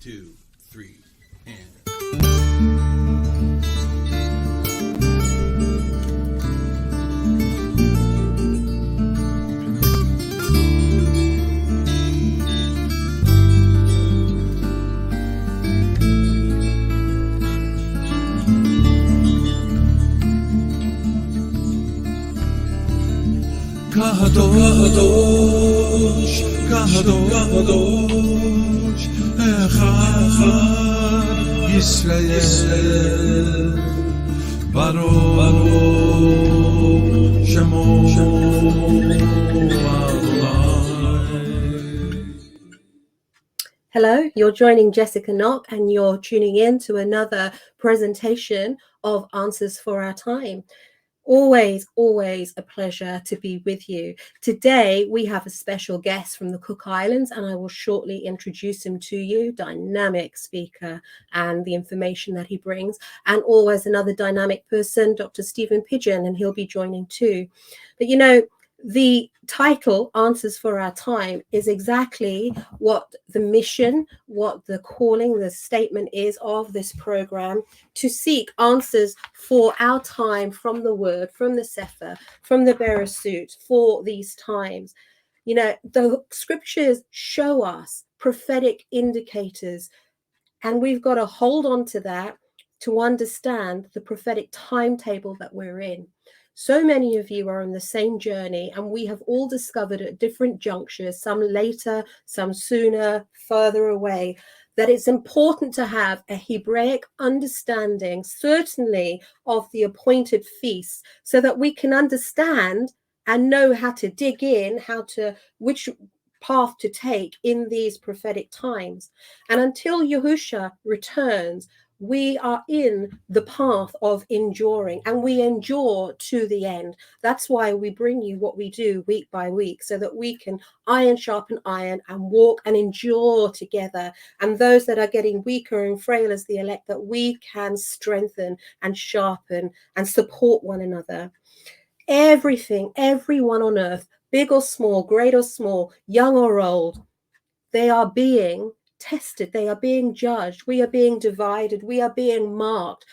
2, 3, and... קדוש, קדוש, אחד ישראל, ברוך שמו Hello, you're joining Jessica Knock and you're tuning in to another presentation of Answers for Our Time. Always a pleasure to be with you. Today we have a special guest from the Cook Islands and I will shortly introduce him to you. Dynamic speaker and the information that he brings, and always another dynamic person, Dr. Stephen Pidgeon, and he'll be joining too. But you know, the title Answers for Our Time is exactly what the mission, what the calling, the statement is of this program, to seek answers for our time from the word, from the Sefer, from the Bereshit, for these times. You know, the scriptures show us prophetic indicators, and we've got to hold on to that to understand the prophetic timetable that we're in. So many of you are on the same journey, and we have all discovered at different junctures, some later, some sooner, further away, that it's important to have a Hebraic understanding, certainly of the appointed feasts, so that we can understand and know how to dig in, which path to take in these prophetic times. And until Yahusha returns, we are in the path of enduring, and we endure to the end. That's why we bring you what we do week by week, so that we can iron sharpen iron and walk and endure together. And those that are getting weaker and frail as the elect, that we can strengthen and sharpen and support one another. Everyone on earth, big or small, great or small, young or old, they are being tested, they are being judged, we are being divided, we are being marked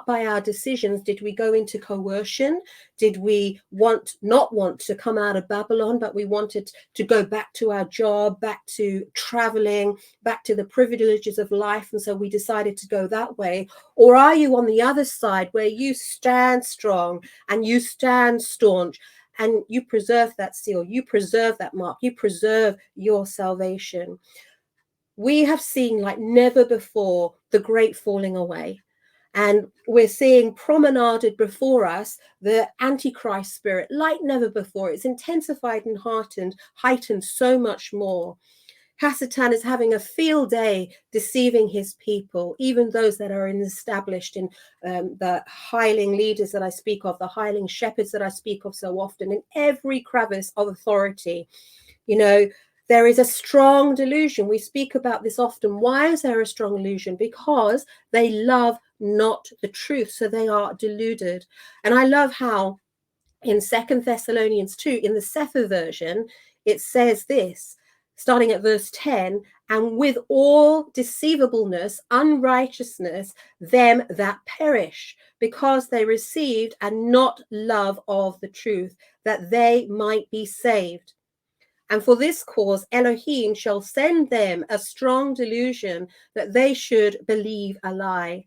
by our decisions. Did we go into coercion? Did we not want to come out of Babylon, but we wanted to go back to our job, back to traveling, back to the privileges of life, and so we decided to go that way? Or are you on the other side, where you stand strong and you stand staunch, and you preserve that seal, you preserve that mark, you preserve your salvation? We have seen like never before the great falling away. And we're seeing promenaded before us the Antichrist spirit like never before. It's intensified and heightened so much more. Hasatan is having a field day deceiving his people, even those that are established in the hireling leaders that I speak of, the hireling shepherds that I speak of so often, in every crevice of authority. You know, there is a strong delusion. We speak about this often. Why is there a strong delusion? Because they love not the truth, so they are deluded. And I love how in 2 Thessalonians 2, in the Sefer version, it says this, starting at verse 10, and with all deceivableness, unrighteousness, them that perish, because they received and not love of the truth, that they might be saved. And for this cause, Elohim shall send them a strong delusion, that they should believe a lie,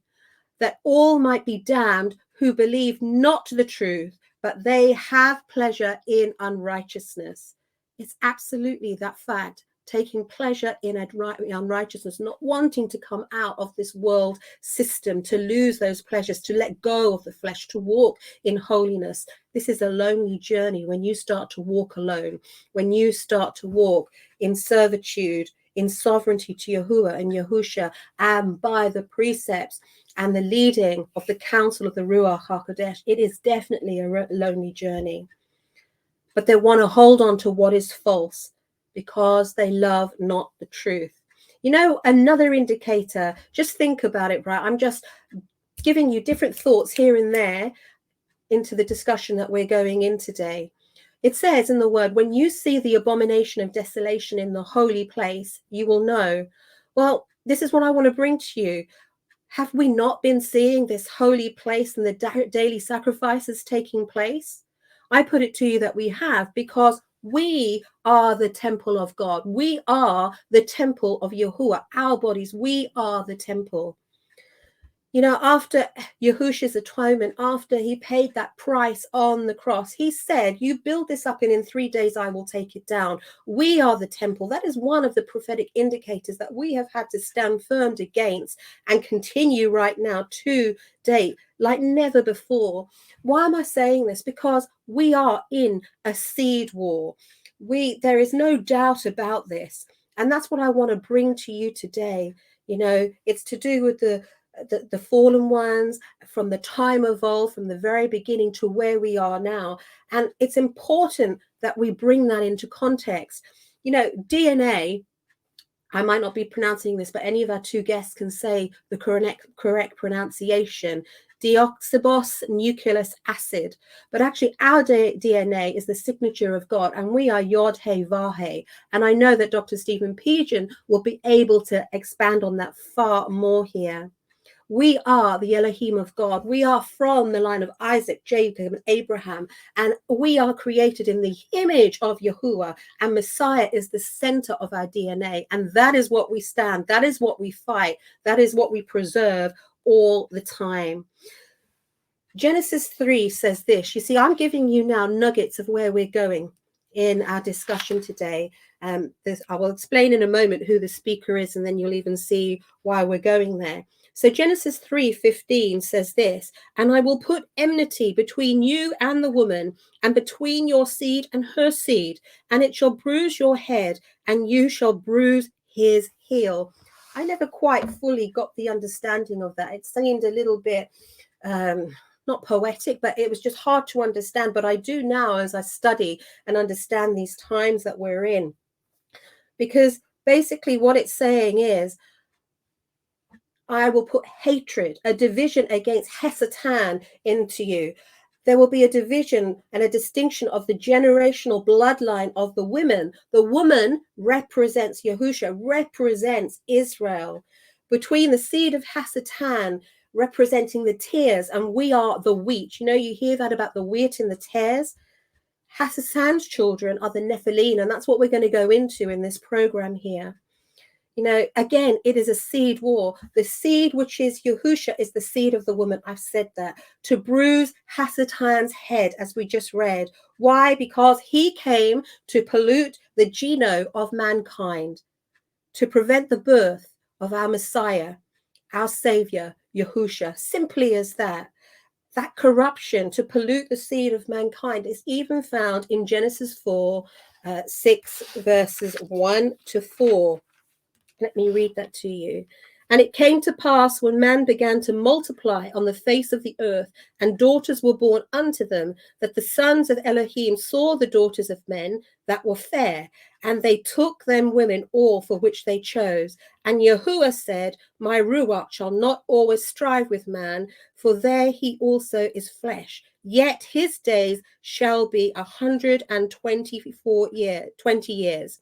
that all might be damned who believe not the truth, but they have pleasure in unrighteousness. It's absolutely that fact, taking pleasure in unrighteousness, not wanting to come out of this world system, to lose those pleasures, to let go of the flesh, to walk in holiness. This is a lonely journey when you start to walk alone, when you start to walk in servitude, in sovereignty to Yahuwah and Yahusha, and by the precepts and the leading of the counsel of the Ruach HaKodesh. It is definitely a lonely journey. But they want to hold on to what is false, because they love not the truth. You know, another indicator, just think about it, right? I'm just giving you different thoughts here and there into the discussion that we're going in today. It says in the word, when you see the abomination of desolation in the holy place, you will know. Well, this is what I want to bring to you. Have we not been seeing this holy place and the daily sacrifices taking place? I put it to you that we have, because we are the temple of God. We are the temple of Yahuwah. Our bodies, we are the temple. You know, after Yahushua's atonement, after he paid that price on the cross, he said, you build this up and in 3 days I will take it down. We are the temple. That is one of the prophetic indicators that we have had to stand firm against and continue right now to date like never before. Why am I saying this? Because we are in a seed war. There is no doubt about this. And that's what I want to bring to you today. You know, it's to do with the fallen ones from the time of old, from the very beginning to where we are now. And it's important that we bring that into context. You know, DNA, I might not be pronouncing this, but any of our two guests can say the correct pronunciation. Deoxyribonucleic acid. But actually, our DNA is the signature of God, and we are Yod He Vah He. And I know that Dr. Stephen Pidgeon will be able to expand on that far more here. We are the Elohim of God. We are from the line of Isaac, Jacob, and Abraham. And we are created in the image of Yahuwah. And Messiah is the center of our DNA. And that is what we stand. That is what we fight. That is what we preserve all the time. Genesis 3 says this. You see, I'm giving you now nuggets of where we're going in our discussion today. I will explain in a moment who the speaker is, and then you'll even see why we're going there. So Genesis 3:15 says this, and I will put enmity between you and the woman, and between your seed and her seed, and it shall bruise your head, and you shall bruise his heel. I never quite fully got the understanding of that. It seemed a little bit not poetic, but it was just hard to understand. But I do now as I study and understand these times that we're in. Because basically what it's saying is, I will put hatred, a division against Hesatan into you. There will be a division and a distinction of the generational bloodline of the women. The woman represents Yahushua, represents Israel. Between the seed of Hesatan, representing the tares, and we are the wheat. You know, you hear that about the wheat and the tares. Hasatan's children are the Nephilim, and that's what we're going to go into in this program here. You know, again, it is a seed war. The seed, which is Yahushua, is the seed of the woman. I've said that. To bruise Hasatan's head, as we just read. Why? Because he came to pollute the genome of mankind, to prevent the birth of our Messiah, our Savior, Yahushua. Simply as that. That corruption to pollute the seed of mankind is even found in Genesis 4:6, verses 1 to 4. Let me read that to you. And it came to pass when man began to multiply on the face of the earth, and daughters were born unto them, that the sons of Elohim saw the daughters of men that were fair, and they took them women all for which they chose. And Yahuwah said, my Ruach shall not always strive with man, for there he also is flesh. Yet his days shall be 20 years.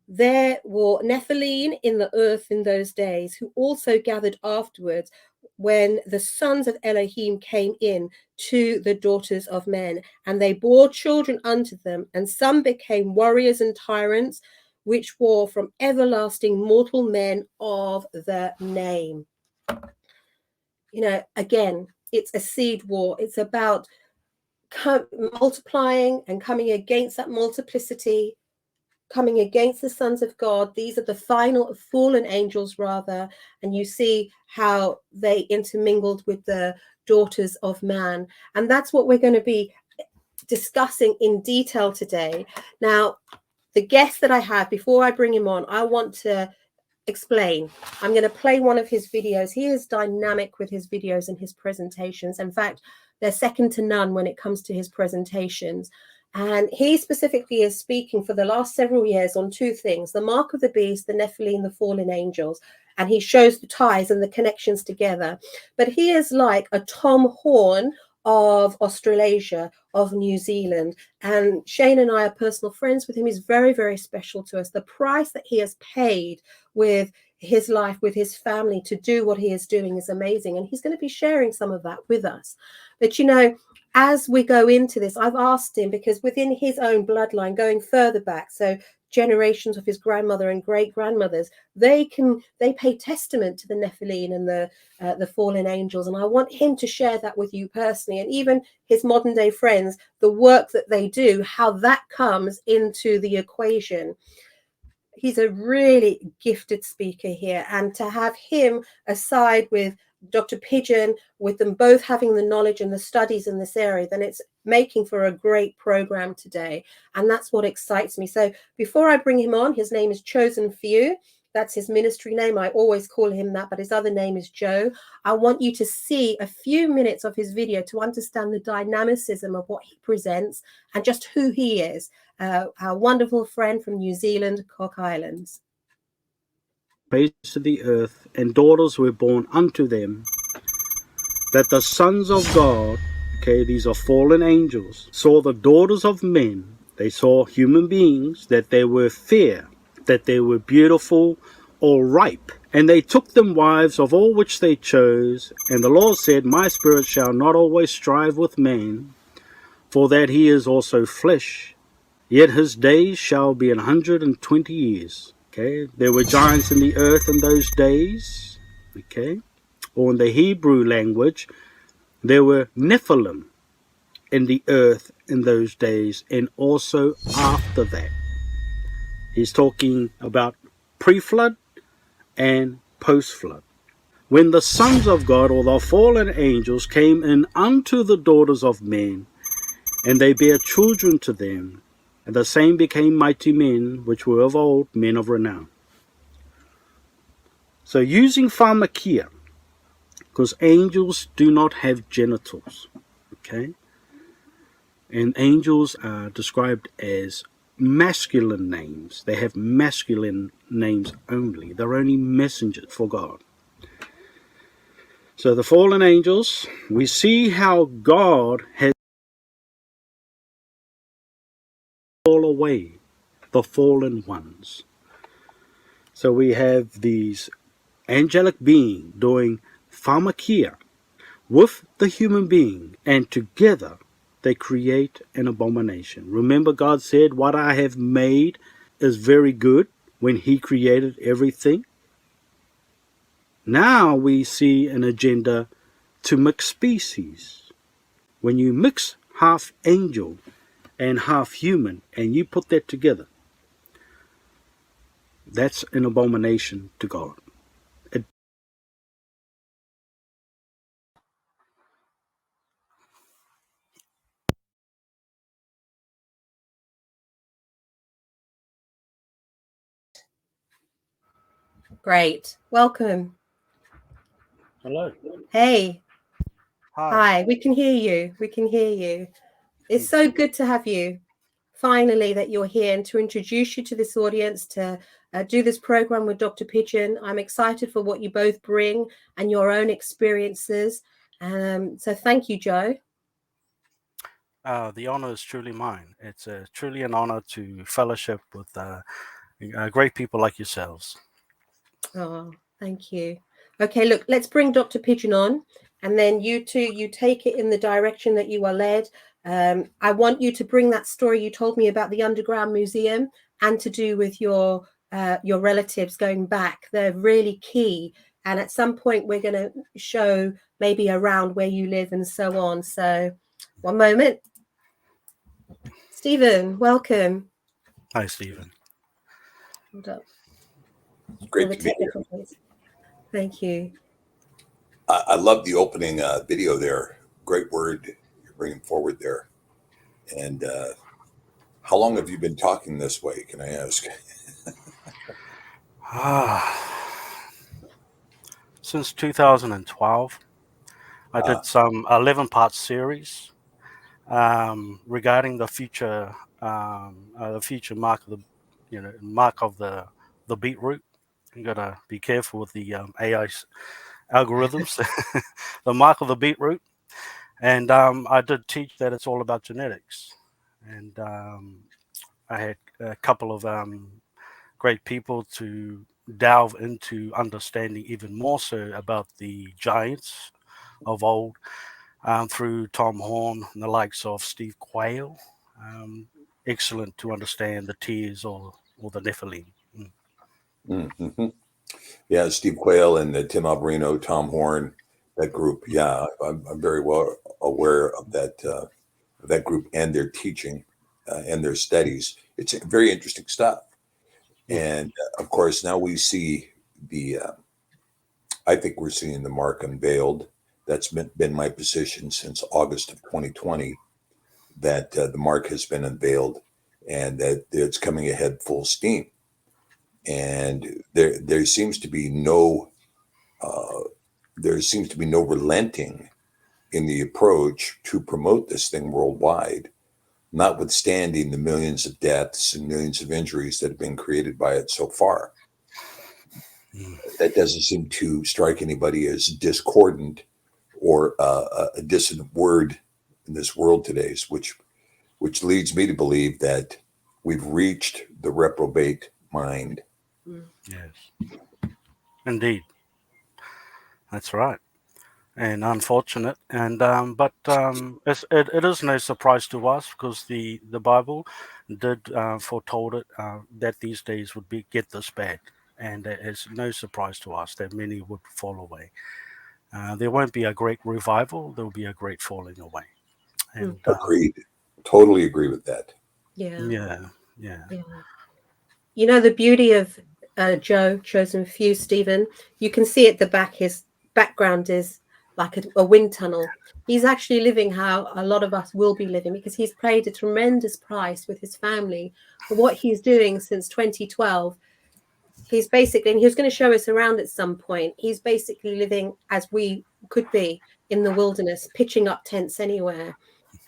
There were Nephilim in the earth in those days, who also gathered afterwards, when the sons of Elohim came in to the daughters of men, and they bore children unto them, and some became warriors and tyrants, which were from everlasting mortal men of the name. You know, again, it's a seed war. It's about multiplying and coming against that multiplicity, coming against the sons of God. These are the final fallen angels, rather, and you see how they intermingled with the daughters of man. And that's what we're going to be discussing in detail today. Now, the guest that I have, before I bring him on, I want to explain. I'm going to play one of his videos. He is dynamic with his videos and his presentations. In fact, they're second to none when it comes to his presentations. And he specifically is speaking for the last several years on two things: the mark of the beast, the Nephilim, the fallen angels. And he shows the ties and the connections together. But he is like a Tom Horn of Australasia, of New Zealand. And Shane and I are personal friends with him. He's very, very special to us. The price that he has paid with his life, with his family, to do what he is doing is amazing. And he's going to be sharing some of that with us. But, you know, as we go into this, I've asked him, because within his own bloodline, going further back, so generations of his grandmother and great grandmothers, they pay testament to the Nephilim and the fallen angels. And I want him to share that with you personally, and even his modern day friends, the work that they do, how that comes into the equation. He's a really gifted speaker here, and to have him aside with Dr. Pidgeon, with them both having the knowledge and the studies in this area, then it's making for a great program today. And that's what excites me. So before I bring him on, his name is Chosen Few. That's his ministry name. I always call him that, but his other name is Joe. I want you to see a few minutes of his video to understand the dynamicism of what he presents and just who he is. Our wonderful friend from New Zealand, Cook Islands. Face of the earth, and daughters were born unto them, that the sons of God, okay, these are fallen angels, saw the daughters of men. They saw human beings, that they were fair, that they were beautiful or ripe. And they took them wives of all which they chose. And the Lord said, My spirit shall not always strive with man, for that he is also flesh. Yet his days shall be 120 years. Okay, there were giants in the earth in those days. Okay, or in the Hebrew language, there were Nephilim in the earth in those days, and also after that. He's talking about pre-flood and post-flood. When the sons of God, or the fallen angels, came in unto the daughters of men, and they bare children to them, and the same became mighty men, which were of old, men of renown. So using pharmakia, because angels do not have genitals, okay? And angels are described as masculine names. They have masculine names only. They're only messengers for God. So the fallen angels, we see how God has all away the fallen ones. So we have these angelic being doing pharmakia with the human being, and together they create an abomination. Remember, God said, what I have made is very good when he created everything. Now we see an agenda to mix species. When you mix half angel and half human, and you put that together, that's an abomination to God. Great. Welcome. Hello. Hey. Hi. We can hear you. We can hear you. It's so good to have you. Finally, that you're here, and to introduce you to this audience, to do this program with Dr. Pidgeon. I'm excited for what you both bring and your own experiences. So thank you, Joe. The honor is truly mine. It's truly an honor to fellowship with great people like yourselves. Oh, thank you. Okay, look, let's bring Dr. Pidgeon on, and then you two, you take it in the direction that you are led. I want you to bring that story you told me about the underground museum, and to do with your relatives going back. They're really key. And at some point, we're going to show maybe around where you live and so on. So one moment. Stephen, welcome. Hi, Stephen. Hold up. Great to be here. Thank you. I love the opening video there. Great word you're bringing forward there. And how long have you been talking this way, can I ask? Since 2012, I did some 11-part series regarding the future mark of the beetroot. You gotta be careful with the AI algorithms. The mark of the beetroot, And I did teach that it's all about genetics. And I had a couple of great people to delve into understanding even more so about the giants of old, through Tom Horn and the likes of Steve Quayle. Um, Excellent to understand the tears or the Nephilim. Mm-hmm. Yeah, Steve Quayle and Tim Alberino, Tom Horn, that group. Yeah, I'm very well aware of that group and their teaching and their studies. It's very interesting stuff. And of course, now we see I think we're seeing the mark unveiled. That's been my position since August of 2020, that the mark has been unveiled and that it's coming ahead full steam. And there seems to be uh, no relenting in the approach to promote this thing worldwide, notwithstanding the millions of deaths and millions of injuries that have been created by it so far. That doesn't seem to strike anybody as discordant or a dissonant word in this world today, which leads me to believe that we've reached the reprobate mind. Yes, indeed, that's right. And unfortunate, and it is no surprise to us, because the Bible did foretold it, that these days would get this bad, and it's no surprise to us that many would fall away. There won't be a great revival; there will be a great falling away. And Agreed. Totally agree with that. Yeah. yeah, yeah, Yeah. You know, the beauty of Joe, chosen few, Stephen, you can see at the back, his background is like a wind tunnel. He's actually living how a lot of us will be living, because he's paid a tremendous price with his family for what he's doing since 2012. He's basically, and he was going to show us around at some point, he's basically living as we could be in the wilderness, pitching up tents anywhere.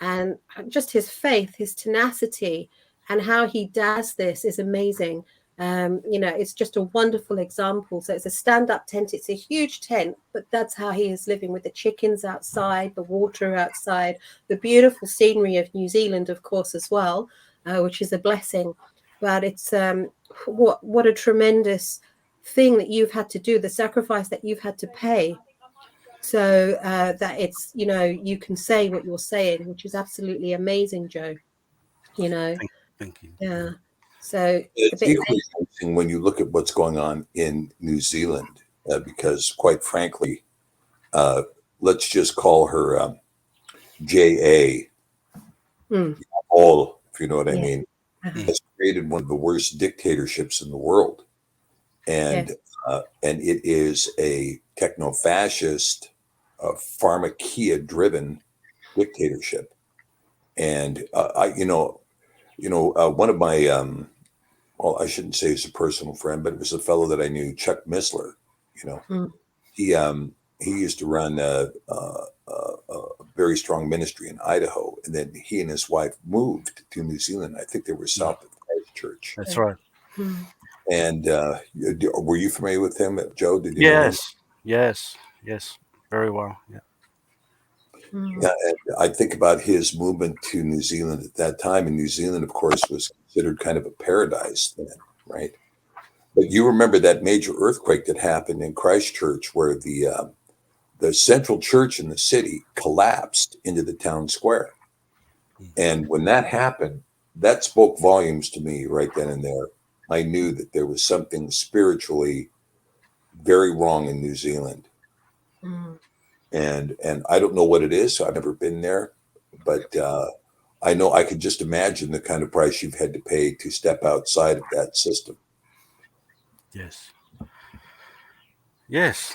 And just his faith, his tenacity, and how he does this is amazing. You know, it's just a wonderful example. So it's a stand-up tent. It's a huge tent, but that's how he is living, with the chickens outside, the water outside, the beautiful scenery of New Zealand, of course, as well, which is a blessing. But it's what a tremendous thing that you've had to do, the sacrifice that you've had to pay, so that it's, you know, you can say what you're saying, which is absolutely amazing, Joe. You know, thank you. yeah. So a It's bit equally amazing when you look at what's going on in New Zealand, because quite frankly, uh, let's just call her J.A. mm, All, if you know what I yeah, mean, uh-huh, has created one of the worst dictatorships in the world. yeah, And it is a techno-fascist, pharmakia-driven dictatorship. And one of my well, I shouldn't say he's a personal friend, but it was a fellow that I knew, Chuck Missler. You know, mm, he used to run a very strong ministry in Idaho, and then he and his wife moved to New Zealand. I think they were south of Christchurch. That's right. mm, And were you familiar with him, Joe? Did you know him? Yes, very well. Yeah. mm, Yeah, and I think about his movement to New Zealand at that time, and New Zealand, of course, was considered kind of a paradise then, right? But you remember that major earthquake that happened in Christchurch, where the central church in the city collapsed into the town square. And when that happened, that spoke volumes to me right then and there. I knew that there was something spiritually very wrong in New Zealand. mm. And I don't know what it is. I've never been there, but I know I could just imagine the kind of price you've had to pay to step outside of that system. Yes. Yes.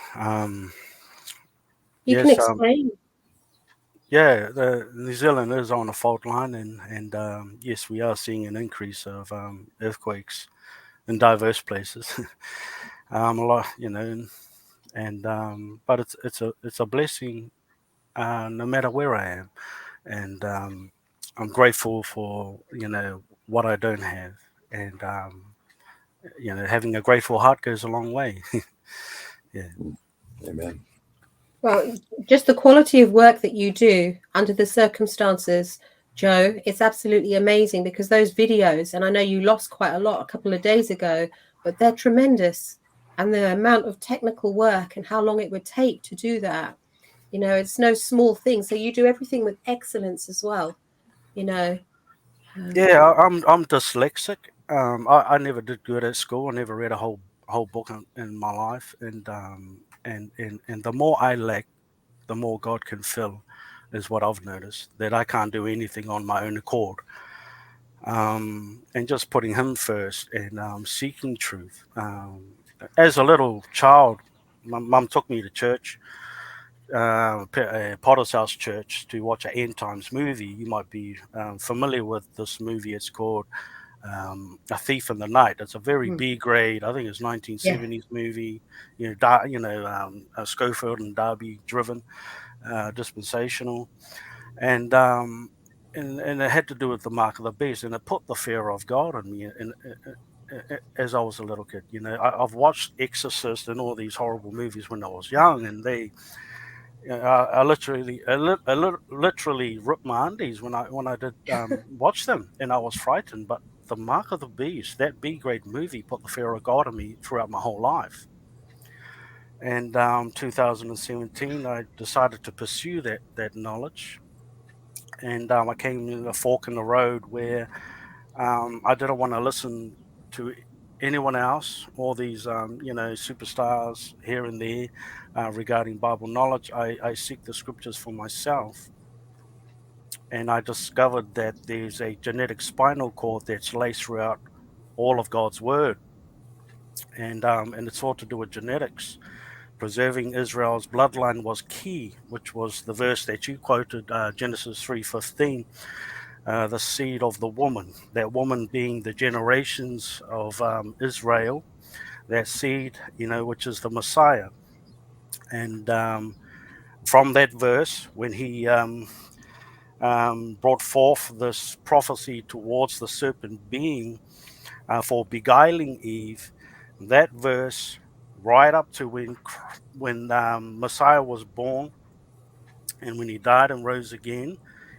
You can Yes. explain. Yeah, the New Zealand is on a fault line, and yes, we are seeing an increase of earthquakes in diverse places. A lot, and but it's a blessing, no matter where I am, and I'm grateful for what I don't have, and having a grateful heart goes a long way. Yeah. Amen. Well, just the quality of work that you do under the circumstances, Joe, it's absolutely amazing, because those videos, and I know you lost quite a lot a couple of days ago, but they're tremendous. And the amount of technical work and how long it would take to do that, it's no small thing. So you do everything with excellence as well, you know. Yeah, I'm dyslexic. I never did good at school. I never read a whole book in my life, and the more I lack, the more God can fill, is what I've noticed. That I can't do anything on my own accord. And just putting Him first and seeking truth. As a little child, my mum took me to church, Potter's House Church, to watch an end times movie. You might be familiar with this movie. It's called A Thief in the Night. It's a very B grade. I think it's 1970s movie. Schofield and Darby driven, dispensational, and it had to do with the mark of the beast, and it put the fear of God in me. And as I was a little kid, I've watched Exorcist and all these horrible movies when I was young, and I literally ripped my undies when I did watch them, and I was frightened. But the mark of the beast, that B grade movie, put the fear of God in me throughout my whole life. And 2017, I decided to pursue that knowledge, and I came to a fork in the road where I didn't want to listen to anyone else, all these superstars here and there regarding Bible knowledge. I seek the scriptures for myself, and I discovered that there's a genetic spinal cord that's laced throughout all of God's word, and it's all to do with genetics. Preserving Israel's bloodline was key, which was the verse that you quoted, Genesis 3:15. The seed of the woman, that woman being the generations of Israel, that seed, which is the Messiah. And from that verse, when he brought forth this prophecy towards the serpent being for beguiling Eve, that verse right up to when Messiah was born and when he died and rose again,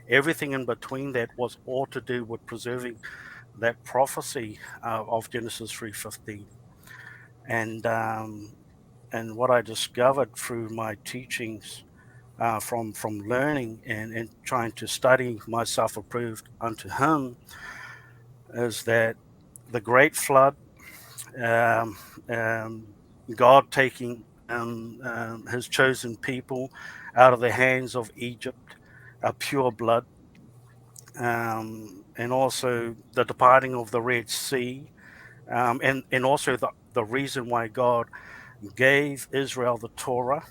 everything in between that was all to do with preserving that prophecy of Genesis 3:15, and what I discovered through my teachings from learning and trying to study myself approved unto Him is that the great flood, um, um, God taking His chosen people out of the hands of Egypt, pure blood, and also the departing of the Red Sea. And also the reason why God gave Israel the Torah,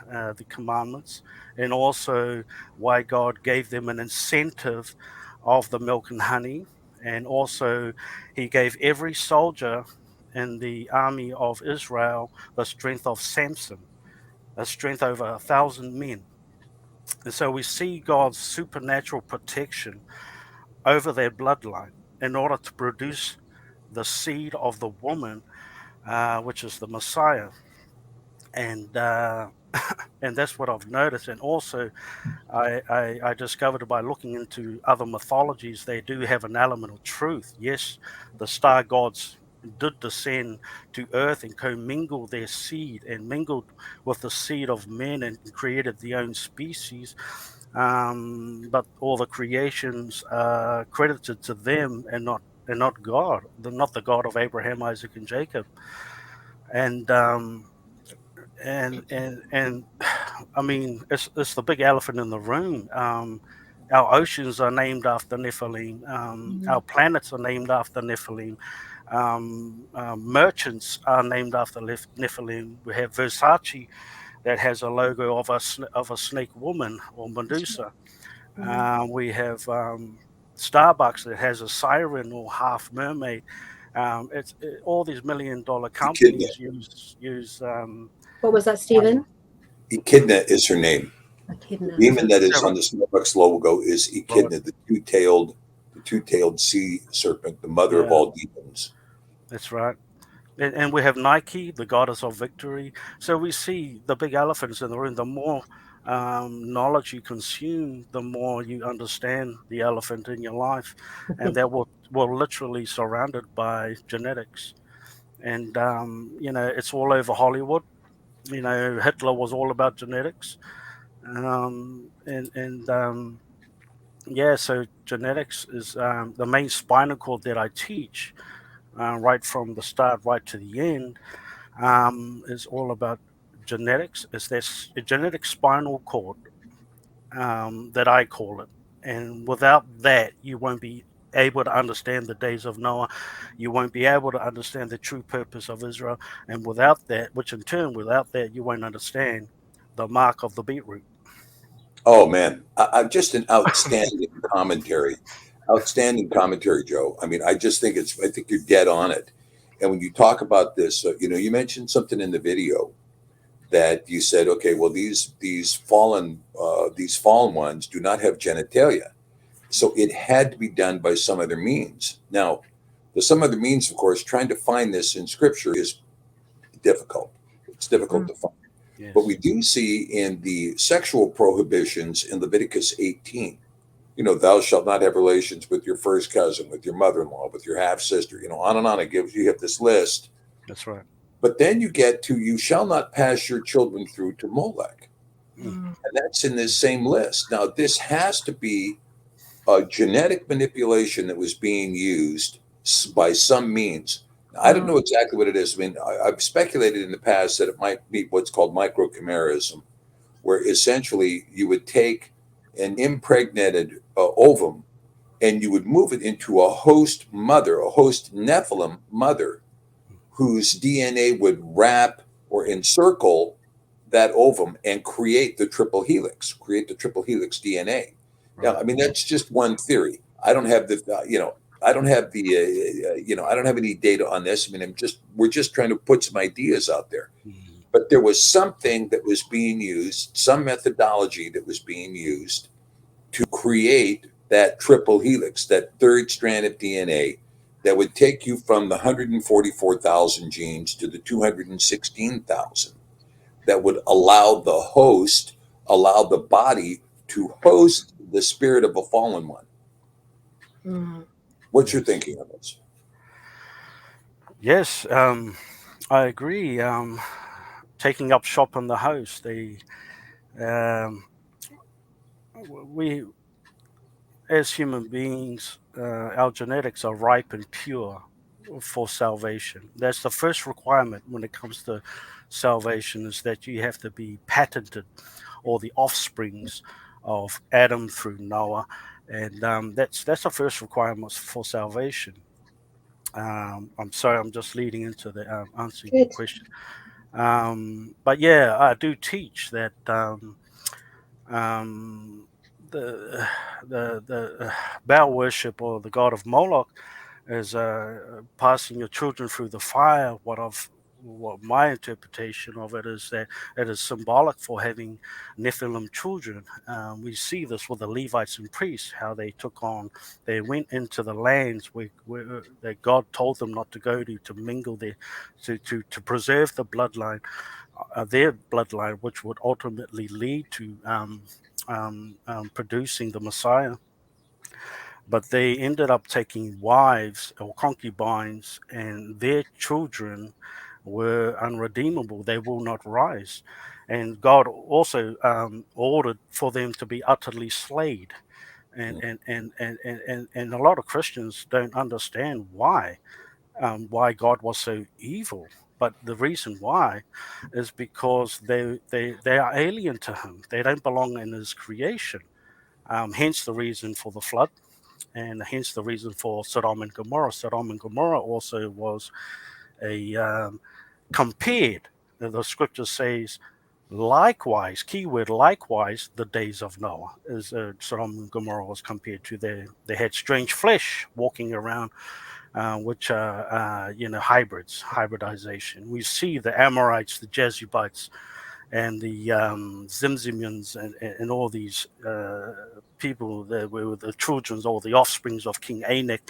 the commandments, and also why God gave them an incentive of the milk and honey. And also He gave every soldier in the army of Israel the strength of Samson, a strength over 1,000 men. And so we see God's supernatural protection over their bloodline in order to produce the seed of the woman, which is the Messiah, and and that's what I've noticed. And also, I discovered by looking into other mythologies, they do have an element of truth. Yes, the star gods did descend to earth and commingle their seed and mingled with the seed of men and created their own species. But all the creations are credited to them and not God, not the God of Abraham, Isaac, and Jacob. And and I mean, it's the big elephant in the room. Our oceans are named after Nephilim. Our planets are named after Nephilim. Merchants are named after Nephilim. We have Versace that has a logo of a snake woman or Medusa. We have Starbucks that has a siren or half mermaid. All these $1 million Echidna. companies use What was that, Stephen? Echidna is her name. Echidna. The demon that Is is that on the Starbucks logo is Echidna, the two-tailed sea serpent, the mother of Yeah. all demons. That's right. And we have Nike, the goddess of victory. So we see the big elephants in the room. The more knowledge you consume, the more you understand the elephant in your life, and that will literally surrounded by genetics. And it's all over Hollywood. Hitler was all about genetics, and yeah. So genetics is the main spinal cord that I teach, right from the start right to the end, is all about genetics. Is this a genetic spinal cord, that I call it? And without that, you won't be able to understand the days of Noah. You won't be able to understand the true purpose of Israel. And without that, which in turn, without that, you won't understand the mark of the beetroot. Oh man, I'm just an outstanding commentary, Joe. I mean, I just think I think you're dead on it. And when you talk about this, you mentioned something in the video that you said, okay, well, these fallen ones do not have genitalia, so it had to be done by some other means. Now, the some other means, of course, trying to find this in Scripture is difficult. It's difficult to find. But we Yes. do see in the sexual prohibitions in Leviticus 18, thou shalt not have relations with your first cousin, with your mother-in-law, with your half sister, on and on. You have this list. That's right. But then you get to, you shall not pass your children through to Molech. Mm. And that's in this same list. Now, this has to be a genetic manipulation that was being used by some means. Now, I don't know exactly what it is. I mean, I've speculated in the past that it might be what's called microchimerism, where essentially you would take an impregnated ovum and you would move it into a host mother, a host Nephilim mother, whose DNA would wrap or encircle that ovum and create the triple helix, DNA. Now, Right. I mean, that's just one theory. I don't have I don't have I don't have any data on this. I mean, we're just trying to put some ideas out there. Mm. But there was something that was being used, some methodology that was being used to create that triple helix, that third strand of DNA that would take you from the 144,000 genes to the 216,000, that would allow the body to host the spirit of a fallen one. What's your Yes. thinking on this? Yes. I agree. Taking up shop in the house, um, we as human beings, our genetics are ripe and pure for salvation. That's the first requirement when it comes to salvation, is that you have to be patented, or the offsprings of Adam through Noah, and that's the first requirement for salvation. I'm sorry, I'm just leading into the answering your Good. question. But yeah, I do teach that. Um, the the Baal worship, or the god of Moloch, is passing your children through the fire. What my interpretation of it is, that it is symbolic for having Nephilim children. We see this with the Levites and priests, how they went into the lands where that God told them not to go to mingle there, to preserve the bloodline, their bloodline, which would ultimately lead to producing the Messiah. But they ended up taking wives or concubines, and their children were unredeemable. They will not rise. And God also ordered for them to be utterly slayed. And a lot of Christians don't understand why God was so evil. But the reason why is because they are alien to Him. They don't belong in His creation. Hence the reason for the flood, and hence the reason for Sodom and Gomorrah. Sodom and Gomorrah also was a compared. The scripture says, likewise, keyword likewise, the days of Noah, is Sodom and Gomorrah was compared to. They had strange flesh walking around, which are hybridization. We see the Amorites, the Jebusites, and the Zimzimians, and all these people that were the children or the offsprings of King Anak,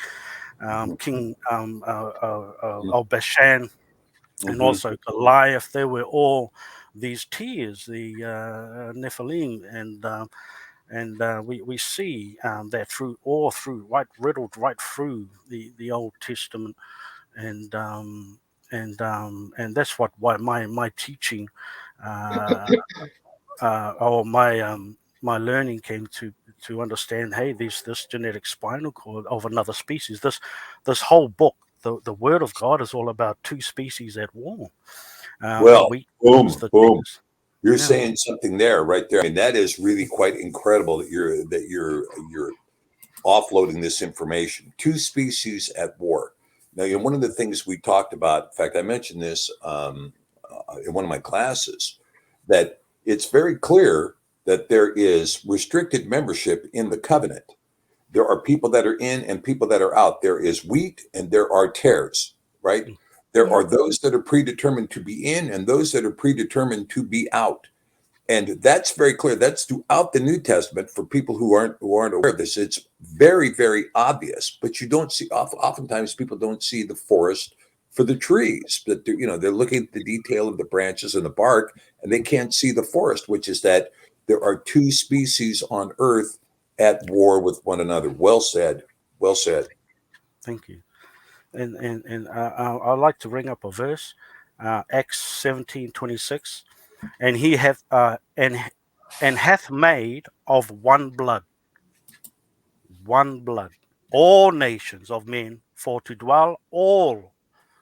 King of Bashan. and also Goliath. They were all these tiers, the Nephilim, and we see that riddled right through the Old Testament, and and that's why my teaching, or my learning came to understand. Hey, this genetic spinal cord of another species. This whole book, the Word of God, is all about two species at war. Well, We boom, the boom. You're yeah. saying something there, right there. I mean, that is really quite incredible that you're offloading this information. Two species at war. Now, one of the things we talked about, in fact, I mentioned this in one of my classes, that it's very clear that there is restricted membership in the covenant. There are people that are in and people that are out. There is wheat and there are tares, right? There Yeah. are those that are predetermined to be in and those that are predetermined to be out. And that's very clear. That's throughout the New Testament for people who aren't aware of this. It's very, very obvious, but you don't see. Oftentimes, people don't see the forest for the trees. But they're looking at the detail of the branches and the bark, and they can't see the forest, which is that there are two species on Earth at war with one another. Well said. Well said. Thank you. And I'd like to bring up a verse, Acts 17:26, and he hath and hath made of one blood all nations of men for to dwell all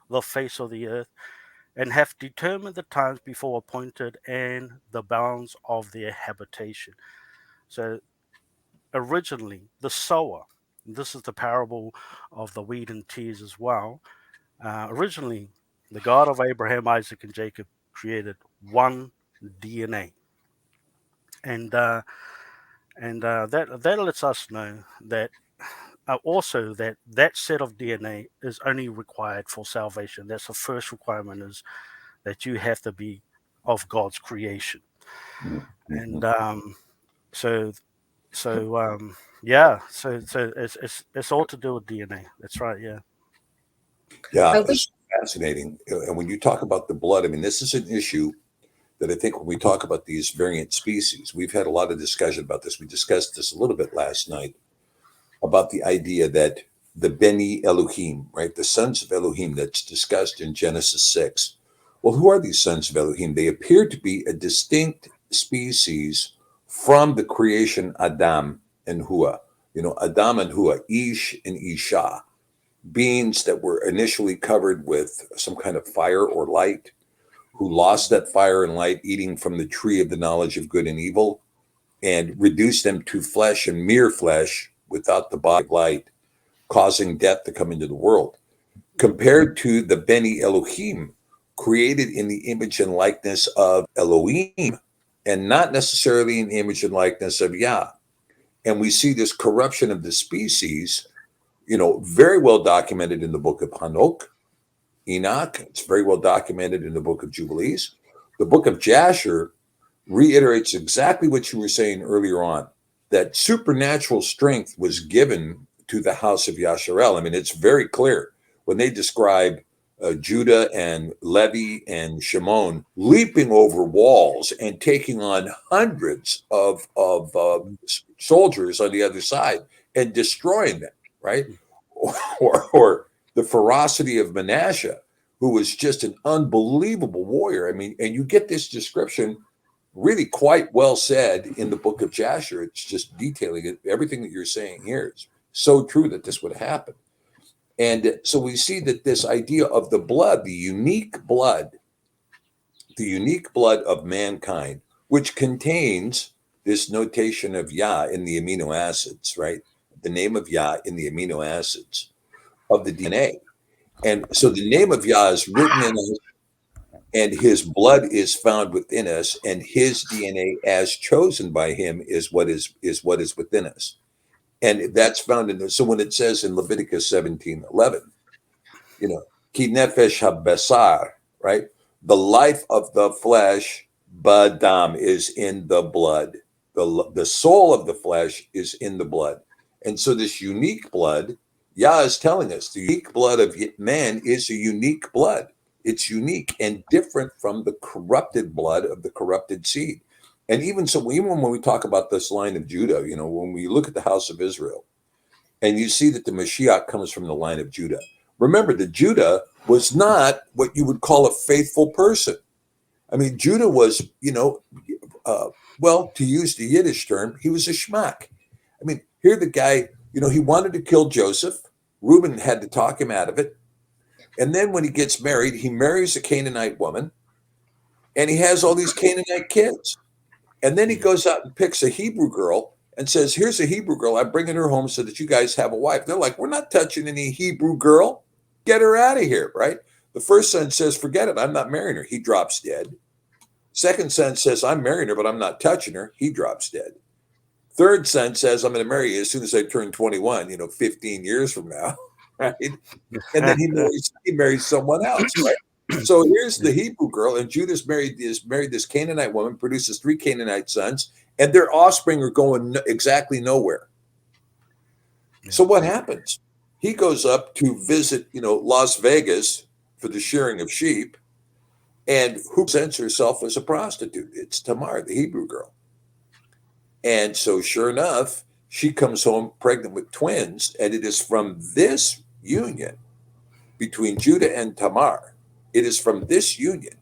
the face of the earth, and hath determined the times before appointed and the bounds of their habitation. So originally the sower, this is the parable of the wheat and tears as well. Originally, the God of Abraham, Isaac, and Jacob created one DNA, and that lets us know that also that set of DNA is only required for salvation. That's the first requirement, is that you have to be of God's creation, and so yeah, so it's all to do with DNA. That's right. Yeah. Yeah, I wish it's fascinating. And when you talk about the blood, I mean, this is an issue that I think when we talk about these variant species, we've had a lot of discussion about this. We discussed this a little bit last night about the idea that the Beni Elohim, right, the sons of Elohim that's discussed in Genesis 6. Well, who are these sons of Elohim? They appear to be a distinct species from the creation Adam and Hua. Adam and Hua, Ish and Isha, beings that were initially covered with some kind of fire or light, who lost that fire and light eating from the tree of the knowledge of good and evil, and reduced them to flesh and mere flesh without the body of light, causing death to come into the world. Compared to the Beni Elohim, created in the image and likeness of Elohim, and not necessarily in the image and likeness of Yah. And we see this corruption of the species, very well documented in the book of Hanok, Enoch. It's very well documented in the book of Jubilees. The book of Jasher reiterates exactly what you were saying earlier on, that supernatural strength was given to the house of Yasharel. I mean, it's very clear when they describe Judah and Levi and Shimon leaping over walls and taking on hundreds of soldiers on the other side and destroying them, right? Or the ferocity of Manasseh, who was just an unbelievable warrior. I mean, and you get this description really quite well said in the book of Jasher. It's just detailing it. Everything that you're saying here is so true that this would happen. And so we see that this idea of the blood, the unique blood of mankind, which contains this notation of Yah in the amino acids, right? The name of Yah in the amino acids of the DNA. And so the name of Yah is written in us, and his blood is found within us, and his DNA as chosen by him is what is within us. And that's found in so when it says in Leviticus 17:11, ki nefesh habesar, right? The life of the flesh, badam, is in the blood. The soul of the flesh is in the blood. And so this unique blood, Yah is telling us the unique blood of man is a unique blood. It's unique and different from the corrupted blood of the corrupted seed. And even so, even when we talk about this line of Judah, when we look at the house of Israel and you see that the Mashiach comes from the line of Judah, remember that Judah was not what you would call a faithful person. I mean, Judah was, well, to use the Yiddish term, he was a schmuck. I mean, here the guy, he wanted to kill Joseph. Reuben had to talk him out of it. And then when he gets married, he marries a Canaanite woman and he has all these Canaanite kids. And then he goes out and picks a Hebrew girl and says, here's a Hebrew girl. I'm bringing her home so that you guys have a wife. They're like, we're not touching any Hebrew girl. Get her out of here, right? The first son says, forget it. I'm not marrying her. He drops dead. Second son says, I'm marrying her, but I'm not touching her. He drops dead. Third son says, I'm going to marry you as soon as I turn 21, 15 years from now, right? And then he marries someone else, right? So here's the Hebrew girl, and Judah's married this Canaanite woman, produces 3 Canaanite sons, and their offspring are going exactly nowhere. So what happens? He goes up to visit, Las Vegas for the shearing of sheep, and who presents herself as a prostitute? It's Tamar, the Hebrew girl. And so sure enough, she comes home pregnant with twins, and it is from this union between Judah and Tamar, it is from this union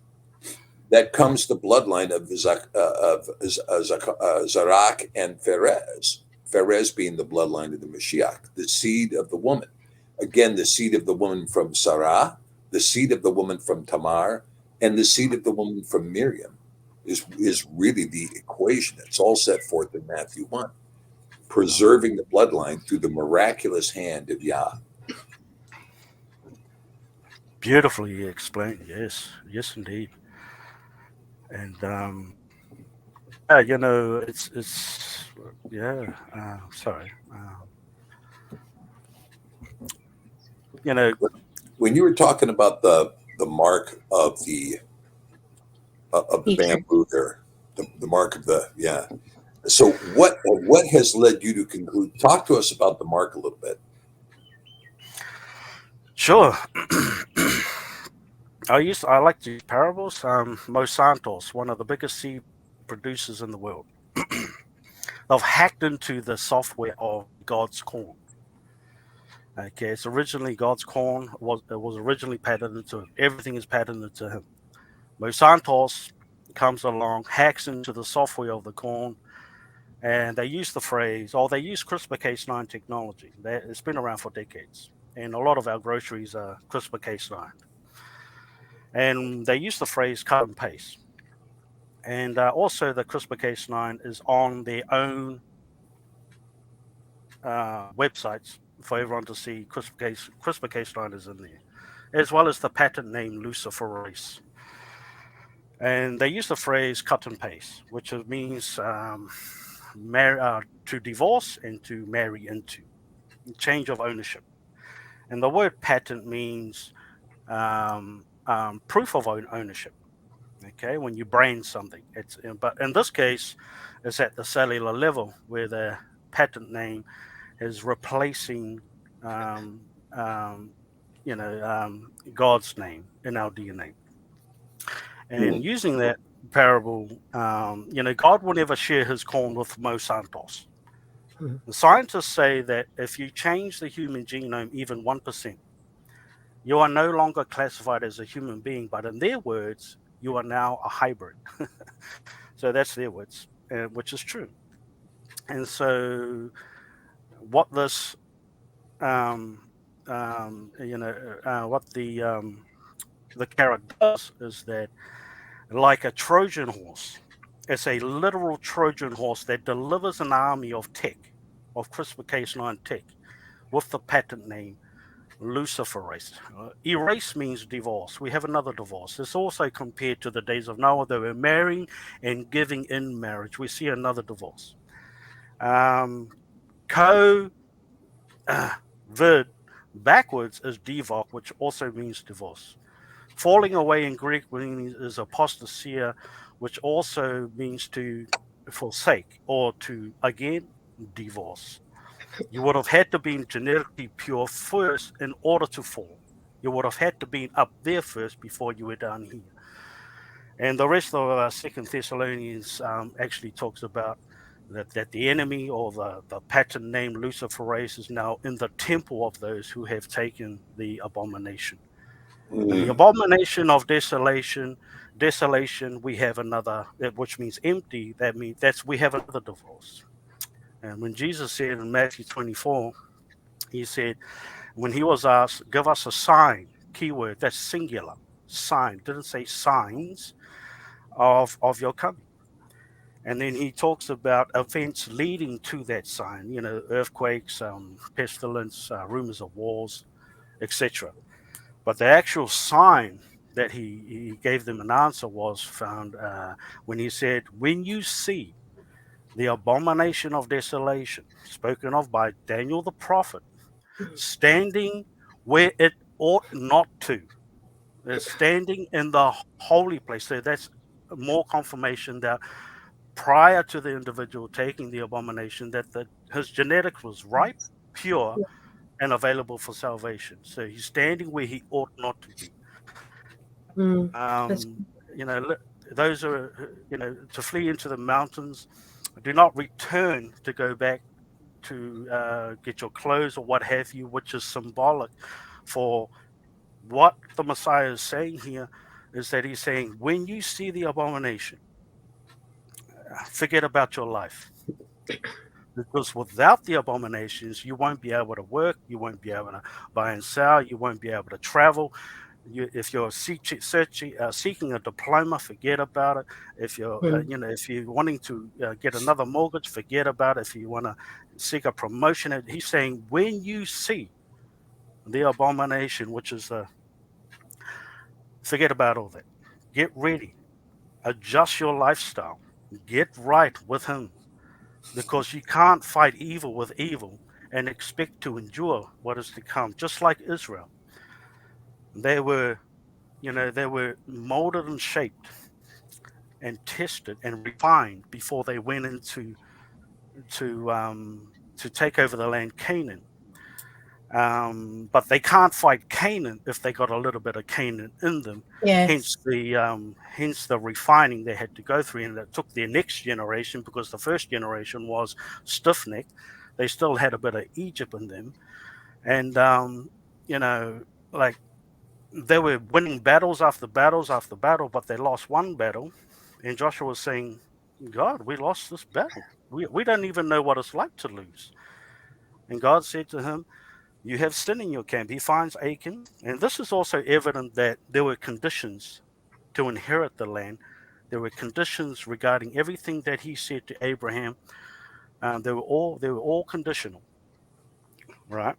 that comes the bloodline of Zarak and Pharez. Pharez being the bloodline of the Mashiach, the seed of the woman. Again, the seed of the woman from Sarah, the seed of the woman from Tamar, and the seed of the woman from Miriam is really the equation. It's all set forth in Matthew 1, preserving the bloodline through the miraculous hand of Yah. Beautifully explained. Yes, indeed. And it's sorry. When you were talking about the mark of the bamboo there, the mark of So what has led you to conclude? Talk to us about the mark a little bit. Sure. I like to use parables. Monsanto's one of the biggest seed producers in the world. They've hacked into the software of God's corn. Okay, it's originally God's corn. It was originally patented to him. Everything is patented to him. Monsanto's comes along, hacks into the software of the corn, and they use the phrase, or they use CRISPR-Cas9 technology. It's been around for decades, and a lot of our groceries are CRISPR-Cas9. And they use the phrase cut and paste. And also the CRISPR-Cas9 is on their own websites for everyone to see. CRISPR-Cas9 is in there, as well as the patent name luciferase. And they use the phrase cut and paste, which means to divorce and to marry into, change of ownership. And the word patent means proof of ownership. Okay, when you brand something, but in this case, it's at the cellular level where the patent name is replacing, God's name in our DNA. And using that parable, God will never share his corn with Monsanto's. The scientists say that if you change the human genome even 1%, you are no longer classified as a human being, but in their words, you are now a hybrid. So that's their words, which is true. And so what this, what the carrot does is that, like a Trojan horse, it's a literal Trojan horse that delivers an army of tech, of CRISPR-Cas9 tech, with the patent name luciferase. Erase means divorce. We have another divorce. It's also compared to the days of Noah. They were marrying and giving in marriage. We see another divorce. Vid backwards is divok, which also means divorce. Falling away in Greek is apostasia, which also means to forsake or to, again, divorce. You would have had to be genetically pure first in order to fall. You would have had to be up there first before you were down here. And the rest of Second Thessalonians actually talks about that the enemy, or the pattern name Luciferase, is now in the temple of those who have taken the abomination. And the abomination of desolation, we have another, which means empty. We have another divorce. And when Jesus said in Matthew 24, he said, when he was asked, give us a sign, keyword, that's singular, sign, didn't say signs of your coming. And then he talks about events leading to that sign, earthquakes, pestilence, rumors of wars, etc. But the actual sign that he gave them an answer was found when he said, when you see the abomination of desolation, spoken of by Daniel the prophet, standing where it ought not to. It's standing in the holy place. So that's more confirmation that prior to the individual taking the abomination, that his genetics was ripe, pure, and available for salvation. So he's standing where he ought not to be. Mm. Those are, to flee into the mountains. Do not return to go back to get your clothes or what have you, which is symbolic for what the Messiah is saying here. Is that he's saying, when you see the abomination, forget about your life. Because without the abominations, you won't be able to work, you won't be able to buy and sell, you won't be able to travel. If you're seeking a diploma, forget about it. If you're, if you're wanting to get another mortgage, forget about it. If you want to seek a promotion, he's saying, when you see the abomination, which is forget about all that. Get ready, adjust your lifestyle, get right with him, because you can't fight evil with evil and expect to endure what is to come. Just like Israel, they were molded and shaped and tested and refined before they went into to take over the land Canaan. But they can't fight Canaan if they got a little bit of Canaan in them. Yes. Hence the refining they had to go through, and it took their next generation, because the first generation was stiff-necked. They still had a bit of Egypt in them, and like they were winning battles after battles after battle, but they lost one battle, and Joshua was saying, "God, we lost this battle. We don't even know what it's like to lose." And God said to him, you have sin in your camp. He finds Achan. And this is also evident that there were conditions to inherit the land. There were conditions regarding everything that he said to Abraham. They were all conditional, right?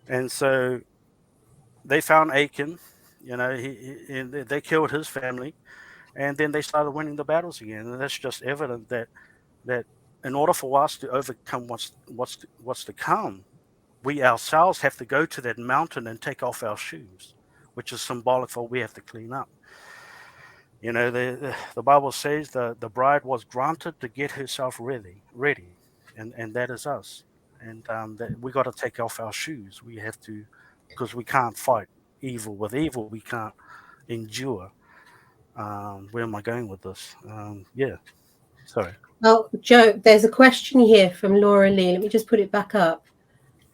And so they found Achan. And they killed his family, and then they started winning the battles again. And that's just evident that in order for us to overcome what's to come, we ourselves have to go to that mountain and take off our shoes, which is symbolic for we have to clean up. The Bible says the bride was granted to get herself ready, and that is us. And that we got to take off our shoes. We have to, because we can't fight evil with evil. We can't endure. Where am I going with this? Sorry. Well, Joe, there's a question here from Laura Lee. Let me just put it back up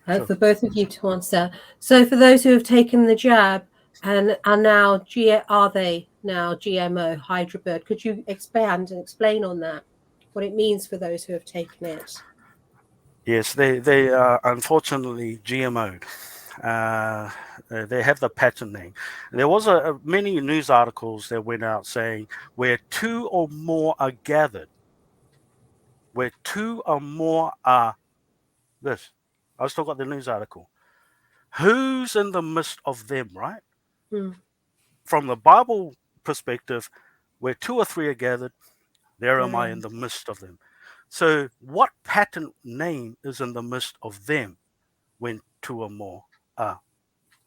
Sure. for both of you to answer. So for those who have taken the jab and are now, are they now GMO hydrobird? Could you expand and explain on that, what it means for those who have taken it? Yes, they are unfortunately GMO'd. They have the pattern name. There was many news articles that went out saying where two or more are gathered, where two or more are this. I still got the news article. Who's in the midst of them, right? From the Bible perspective, where two or three are gathered, there am I in the midst of them. So what pattern name is in the midst of them when two or more are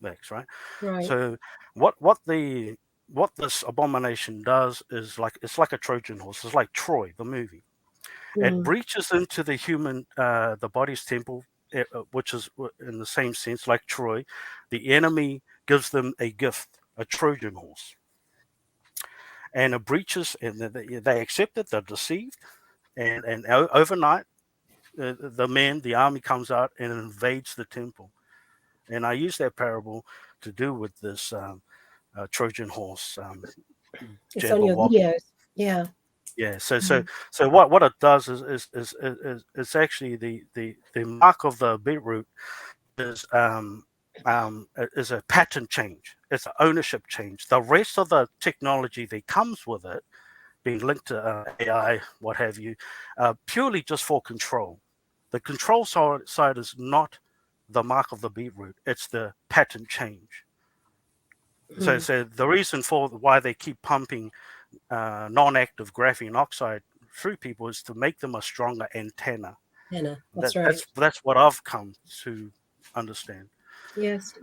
mixed, right? So what this abomination does is it's like a Trojan horse. It's like Troy, the movie. It breaches into the human, the body's temple, which is in the same sense like Troy. The enemy gives them a gift, a Trojan horse. And it breaches, and they accept it, they're deceived. And overnight, the army comes out and invades the temple. And I use that parable to do with this Trojan horse. It's on your Jabberwocky. videos. Yeah. Yeah. So what it does is it's actually the mark of the beetroot is a pattern change. It's an ownership change. The rest of the technology that comes with it, being linked to AI, what have you, purely just for control. The control side is not the mark of the beetroot. It's the pattern change. So the reason for why they keep pumping non-active graphene oxide through people is to make them a stronger antenna. Anna, that's right. That's what I've come to understand. Yes.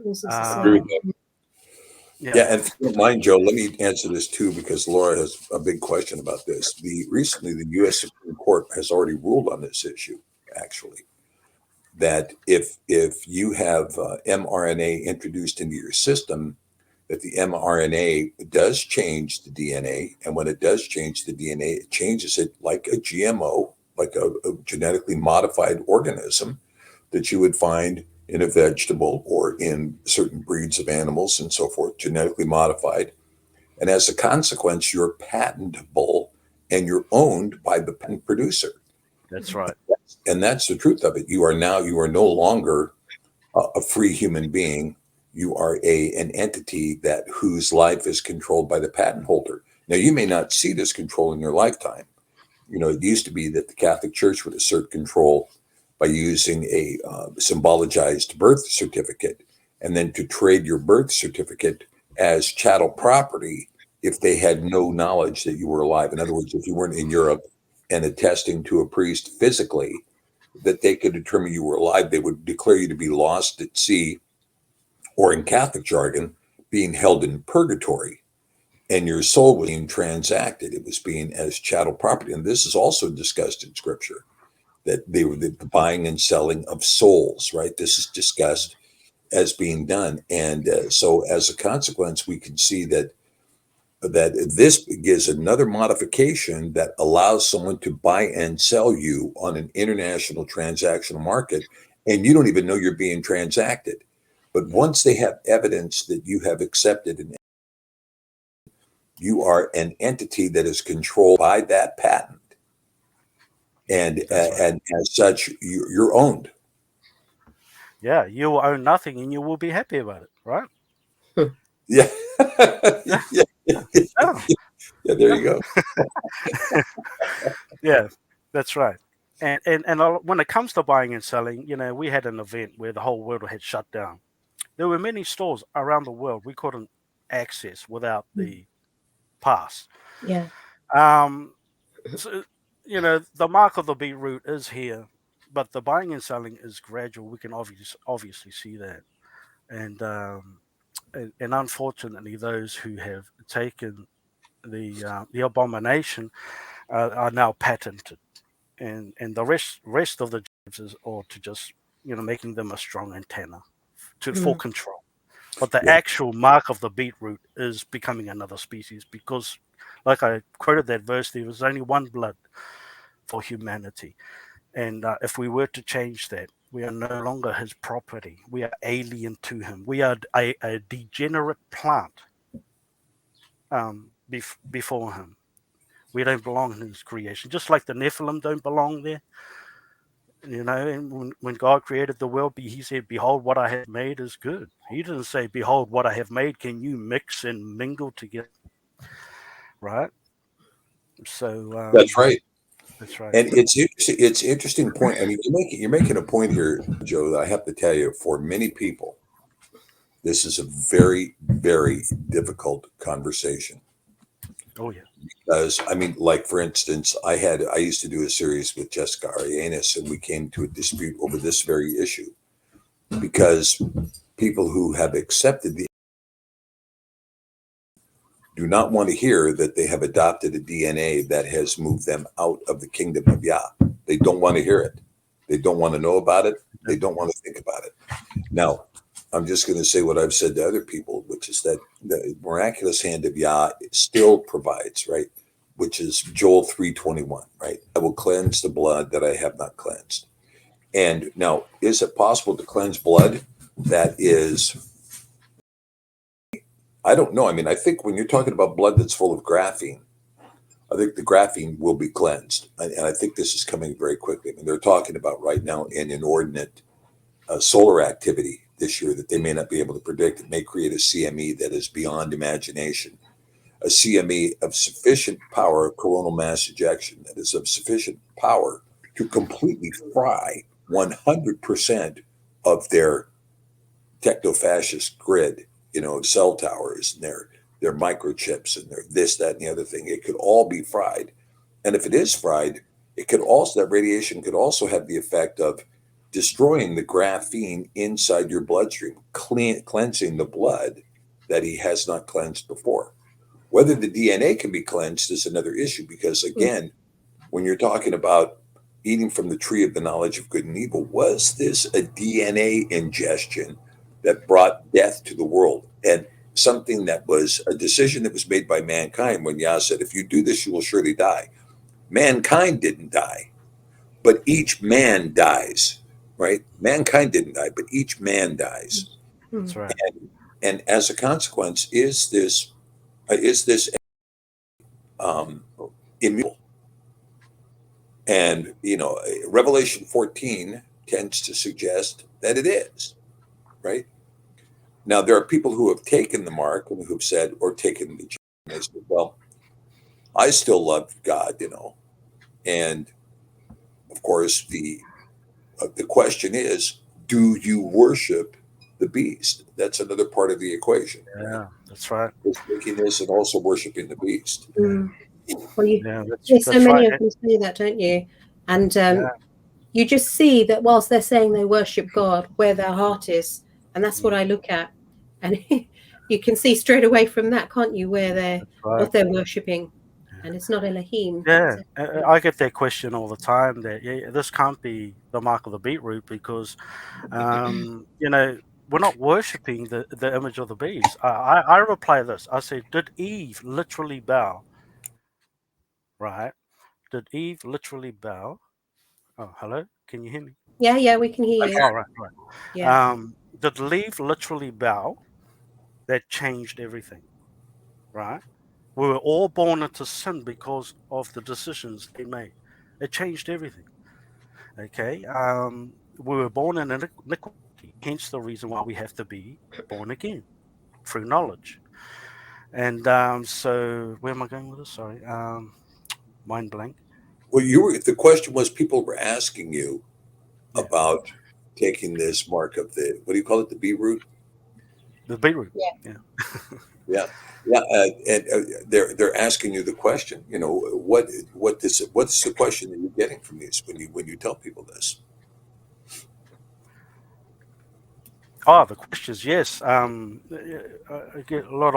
Yeah, and if you don't mind, Joe, let me answer this too, because Laura has a big question about this. Recently, the U.S. Supreme Court has already ruled on this issue, actually, that if you have mRNA introduced into your system, that the mRNA does change the DNA, and when it does change the DNA, it changes it like a GMO, like a genetically modified organism that you would find in a vegetable or in certain breeds of animals and so forth, genetically modified. And as a consequence, you're patentable and you're owned by the patent producer. That's right. And that's the truth of it. You are no longer a free human being. You are an entity whose life is controlled by the patent holder. Now, you may not see this control in your lifetime. It used to be that the Catholic Church would assert control by using a symbologized birth certificate, and then to trade your birth certificate as chattel property if they had no knowledge that you were alive. In other words, if you weren't in Europe and attesting to a priest physically that they could determine you were alive, they would declare you to be lost at sea, or in Catholic jargon, being held in purgatory, and your soul was being transacted. It was being as chattel property. And this is also discussed in Scripture, that they were the buying and selling of souls, right? This is discussed as being done. And so as a consequence, we can see that this gives another modification that allows someone to buy and sell you on an international transactional market, and you don't even know you're being transacted. But once they have evidence that you have accepted, and you are an entity that is controlled by that patent, and and as such, you're owned. Yeah, you will own nothing, and you will be happy about it, right? Yeah. Yeah. Yeah, there you go. Yeah, that's right. And when it comes to buying and selling, we had an event where the whole world had shut down. There were many stores around the world we couldn't access without the pass. Yeah. So, the mark of the beetroot is here, but the buying and selling is gradual. We can obviously see that. And unfortunately, those who have taken the abomination are now patented, and the rest of the jobs is or to just making them a strong antenna for control. But the actual mark of the beetroot is becoming another species, because, like I quoted that verse, there was only one blood for humanity, and if we were to change that, we are no longer his property. We are alien to him. We are a degenerate plant before him. We don't belong in his creation, just like the Nephilim don't belong there. And when God created the world, he said, "Behold, what I have made is good." He didn't say, "Behold, what I have made, can you mix and mingle together?" Right? So That's right. That's right. And it's interesting point. I mean, you're making a point here, Joe, that I have to tell you, for many people, this is a very, very difficult conversation. Oh yeah. Because I mean, like for instance, I used to do a series with Jessica Arianes, and we came to a dispute over this very issue, because people who have accepted do not want to hear that they have adopted a DNA that has moved them out of the kingdom of Yah. They don't want to hear it. They don't want to know about it. They don't want to think about it. Now, I'm just going to say what I've said to other people, which is that the miraculous hand of Yah still provides, right? Which is Joel 3:21, right? I will cleanse the blood that I have not cleansed. And now, is it possible to cleanse blood that is, I don't know. I mean, I think when you're talking about blood that's full of graphene, I think the graphene will be cleansed. And I think this is coming very quickly. I mean, they're talking about right now an inordinate solar activity this year that they may not be able to predict. It may create a CME that is beyond imagination, a CME of sufficient power, coronal mass ejection, that is of sufficient power to completely fry 100% of their techno-fascist grid, cell towers and their microchips and their this, that, and the other thing. It could all be fried. And if it is fried, that radiation could also have the effect of destroying the graphene inside your bloodstream, cleansing the blood that he has not cleansed before. Whether the DNA can be cleansed is another issue, because again, when you're talking about eating from the tree of the knowledge of good and evil, was this a DNA ingestion that brought death to the world? And something that was a decision that was made by mankind when Yah said, if you do this, you will surely die. Mankind didn't die, but each man dies, right? Mankind didn't die, but each man dies. That's right. And as a consequence, is this immutable? And Revelation 14 tends to suggest that it is, right? Now there are people who have taken the mark and who've said, or taken the and they said, well, I still love God, and of course the question is, do you worship the beast? That's another part of the equation. Yeah, right? that's right. It's making this and also worshiping the beast. Well, Yeah, there's so that's many right. of them say that, don't you? And Yeah. you just see that whilst they're saying they worship God, where their heart is, and that's what I look at. And you can see straight away from that, can't you, where That's right. what they're worshipping, and it's not Elohim. Yeah, It's I get that question all the time. That this can't be the mark of the beetroot because, we're not worshiping the image of the beast. I reply this. I say, did Eve literally bow? Right? Did Eve literally bow? Oh, hello. Can you hear me? yeah, we can hear you. Oh, right, right. Yeah. Did Eve literally bow? That changed everything. Right? We were all born into sin because of the decisions they made. It changed everything. Okay. We were born in iniquity, hence the reason why we have to be born again through knowledge. And so, where am I going with this? Sorry, mind blank. Well, the question was, people were asking you Yeah. about taking this mark of what do you call it? The beetroot? The beetroot. Yeah. Yeah. Yeah. And they're asking you the question, what's the question that you're getting from these when you tell people this? Oh, the questions. Yes. I get a lot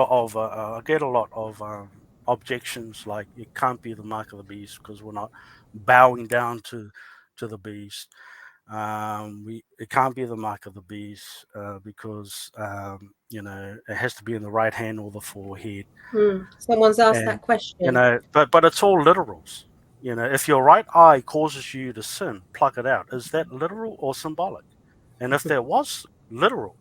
of objections, like it can't be the mark of the beast because we're not bowing down to the beast. It can't be the mark of the beast because it has to be in the right hand or the forehead. Someone's asked And that question. but it's all literals. If your right eye causes you to sin, pluck it out. Is that literal or symbolic? And if there was literal,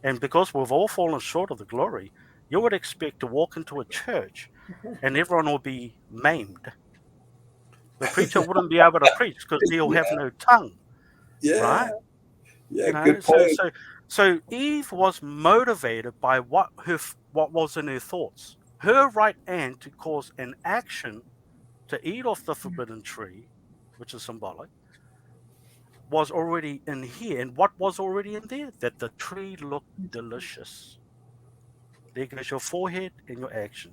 and because we've all fallen short of the glory, you would expect to walk into a church and everyone will be maimed. The preacher wouldn't be able to preach because he'll have no tongue, Yeah. right? Yeah. Good So point. Eve was motivated by what was in her thoughts. Her right hand to cause an action to eat off the forbidden tree, which is symbolic, was already in here. And what was already in there? That the tree looked delicious. There goes your forehead and your action.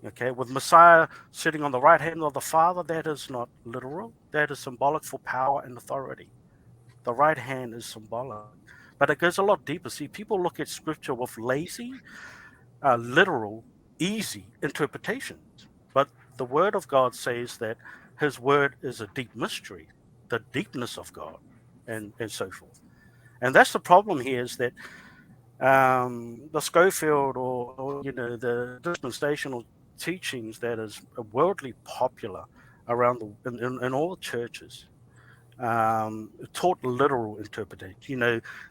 Okay, with Messiah sitting on the right hand of the Father, that is not literal. That is symbolic for power and authority. The right hand is symbolic. But it goes a lot deeper. See, people look at scripture with lazy, literal, easy interpretations. But the word of God says that his word is a deep mystery, the deepness of God, and so forth. And that's the problem here, is that the Schofield or the dispensational teachings that is worldly popular around in all the churches, taught literal interpretation.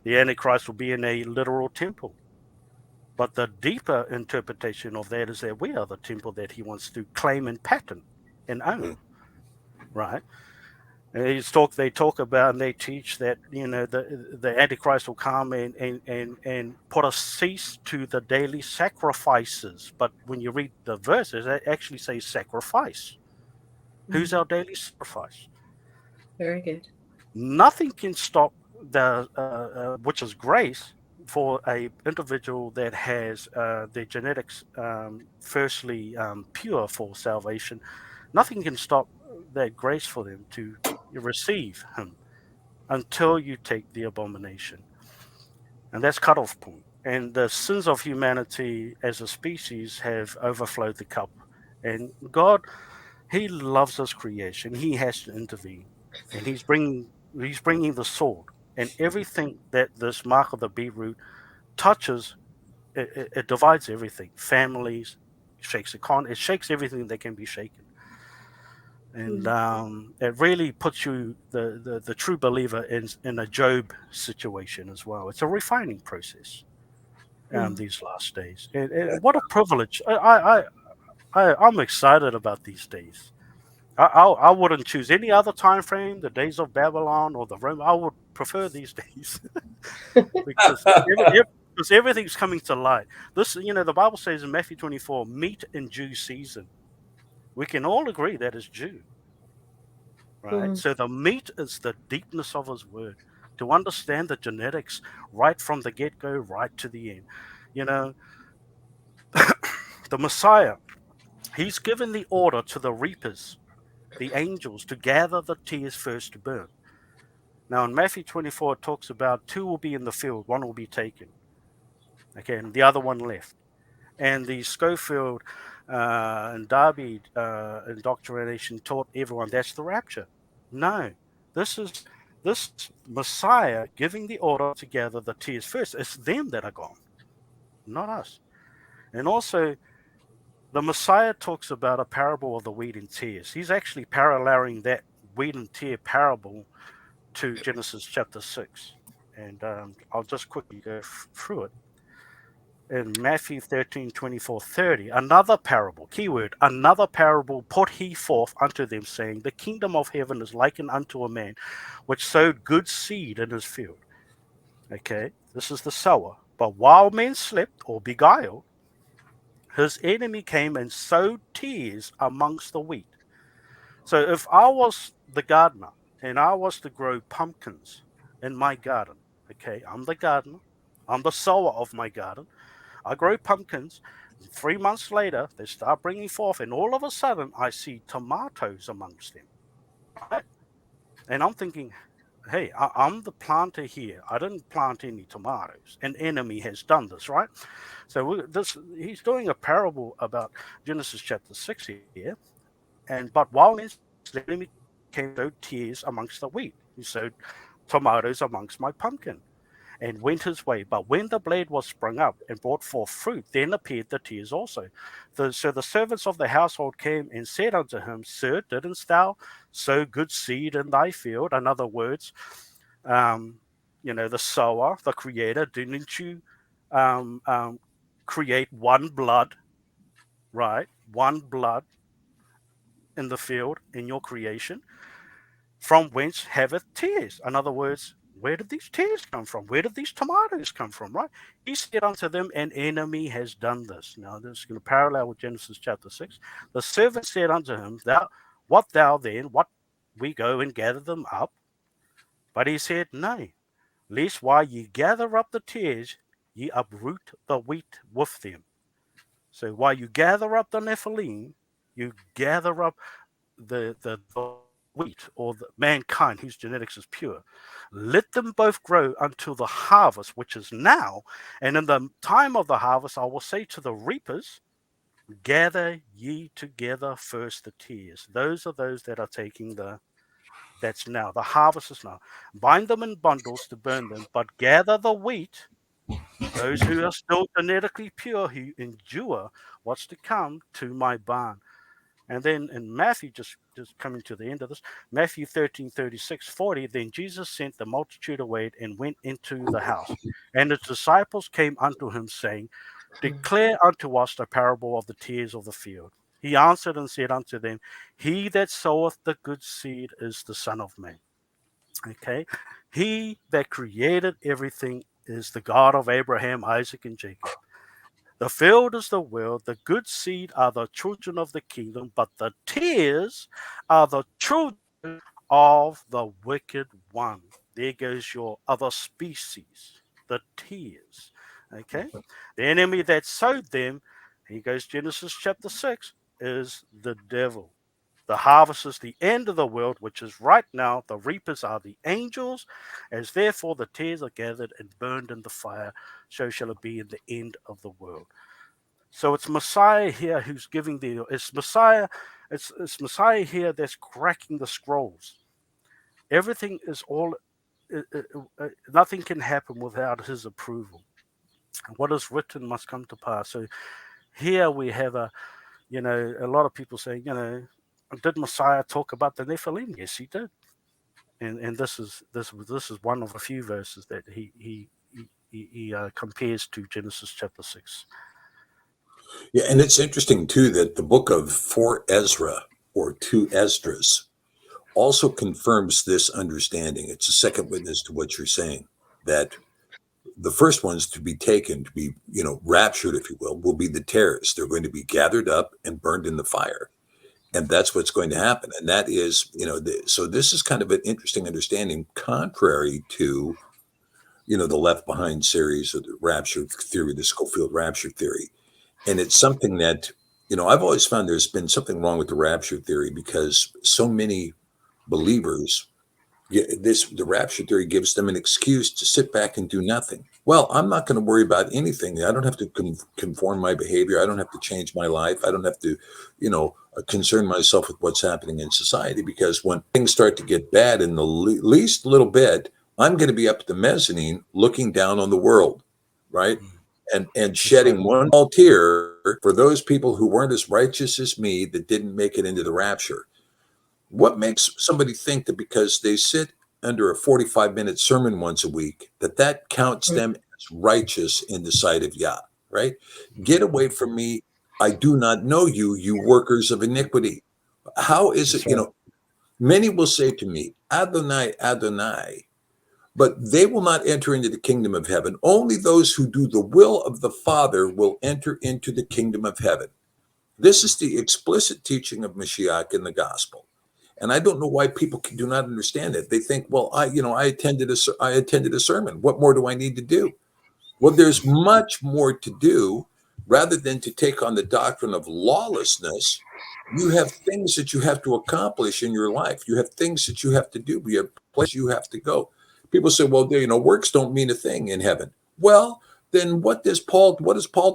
The Antichrist will be in a literal temple. But the deeper interpretation of that is that we are the temple that he wants to claim and pattern and own, right? And they talk about and they teach that the Antichrist will come and put a cease to the daily sacrifices. But when you read the verses, it actually says sacrifice. Who's our daily sacrifice? Very good. Nothing can stop the which is grace for a individual that has their genetics firstly pure for salvation. Nothing can stop that grace for them to receive him until you take the abomination, and that's cutoff point. And the sins of humanity as a species have overflowed the cup, and God, he loves his creation. He has to intervene, and he's bringing the sword, and everything that this mark of the beetroot touches, it divides everything. Families, it shakes everything that can be shaken, and it really puts you the true believer in a Job situation as well. It's a refining process. These last days, and what a privilege! I'm excited about these days. I wouldn't choose any other time frame, the days of Babylon or the Rome. I would prefer these days because everything's coming to light. The Bible says in Matthew 24, meat in due season. We can all agree that is due, right? So the meat is the deepness of his word, to understand the genetics right from the get-go, right to the end. The Messiah, he's given the order to the reapers, the angels, to gather the tears first to burn. Now in Matthew 24, it talks about 2 will be in the field, 1 will be taken. Okay, and the other 1 left. And the Schofield and Darby indoctrination taught everyone that's the rapture. No, this Messiah giving the order to gather the tears first. It's them that are gone, not us. And also, the Messiah talks about a parable of the wheat and tares. He's actually paralleling that wheat and tear parable to Genesis chapter 6. And I'll just quickly go through it. In Matthew 13, 24, 30, another parable, keyword, another parable put he forth unto them, saying, the kingdom of heaven is likened unto a man which sowed good seed in his field. Okay, this is the sower. But while men slept or beguiled, his enemy came and sowed tares amongst the wheat. So if I was the gardener and I was to grow pumpkins in my garden, okay, I'm the gardener, I'm the sower of my garden. I grow pumpkins. 3 months later, they start bringing forth, and all of a sudden, I see tomatoes amongst them. Right? And I'm thinking, hey, I'm the planter here. I didn't plant any tomatoes. An enemy has done this, right? So he's doing a parable about Genesis chapter 6 here. But while the enemy came, sowed tares amongst the wheat. He sowed tomatoes amongst my pumpkin, and went his way. But when the blade was sprung up and brought forth fruit, then appeared the tares also. So the servants of the household came and said unto him, Sir, didn't thou sow good seed in thy field? In other words, the sower, the creator, didn't you create one blood, right? One blood in the field in your creation, from whence haveth tares. In other words, where did these tares come from? Where did these tomatoes come from, right? He said unto them, an enemy has done this. Now, this is going to parallel with Genesis chapter 6. The servant said unto him, what we go and gather them up? But he said, nay, lest while ye gather up the tares, ye uproot the wheat with them. So while you gather up the Nephilim, you gather up the wheat, or the mankind whose genetics is pure. Let them both grow until the harvest, which is now. And in the time of the harvest, I will say to the reapers, gather ye together first the tares. Those are those that are taking the That's now. The harvest is now. Bind them in bundles to burn them, but gather the wheat, those who are still genetically pure, who endure what's to come, to my barn. And then in Matthew, just coming to the end of this, Matthew 13, 36, 40, then Jesus sent the multitude away and went into the house. And his disciples came unto him, saying, declare unto us the parable of the tares of the field. He answered and said unto them, he that soweth the good seed is the Son of Man. Okay? He that created everything is the God of Abraham, Isaac, and Jacob. The field is the world, the good seed are the children of the kingdom, but the tares are the children of the wicked one. There goes your other species, the tares. Okay? The enemy that sowed them, here goes Genesis chapter 6, is the devil. The harvest is the end of the world, which is right now. The reapers are the angels, as therefore the tares are gathered and burned in the fire, so shall it be in the end of the world. So it's Messiah here who's giving it's Messiah here that's cracking the scrolls. Everything is all, nothing can happen without his approval. What is written must come to pass. So here we have a lot of people saying, did Messiah talk about the Nephilim? Yes, he did. And this is one of a few verses that he compares to Genesis chapter 6. Yeah, and it's interesting too that the book of 4 Ezra or 2 Esdras also confirms this understanding. It's a second witness to what you're saying, that the first ones to be taken, to be, raptured, if you will be the tares. They're going to be gathered up and burned in the fire. And that's what's going to happen. And that is, so this is kind of an interesting understanding, contrary to, the Left Behind series or the rapture theory, the Schofield rapture theory. And it's something that, I've always found there's been something wrong with the rapture theory, because so many believers, the rapture theory gives them an excuse to sit back and do nothing. Well, I'm not going to worry about anything. I don't have to conform my behavior. I don't have to change my life. I don't have to, concern myself with what's happening in society, because when things start to get bad in the least little bit, I'm going to be up at the mezzanine looking down on the world, right? And shedding one small tear for those people who weren't as righteous as me, that didn't make it into the rapture. What makes somebody think that because they sit under a 45-minute sermon once a week, that counts them as righteous in the sight of Yah, right? Get away from me. I do not know you, you workers of iniquity. How is it, many will say to me, Adonai, Adonai, but they will not enter into the kingdom of heaven. Only those who do the will of the Father will enter into the kingdom of heaven. This is the explicit teaching of Mashiach in the gospel. And I don't know why people do not understand it. They think, well, I attended a sermon. What more do I need to do? Well, there's much more to do. Rather than to take on the doctrine of lawlessness, you have things that you have to accomplish in your life. You have things that you have to do. You have places you have to go. People say, well, works don't mean a thing in heaven. Well, then what is Paul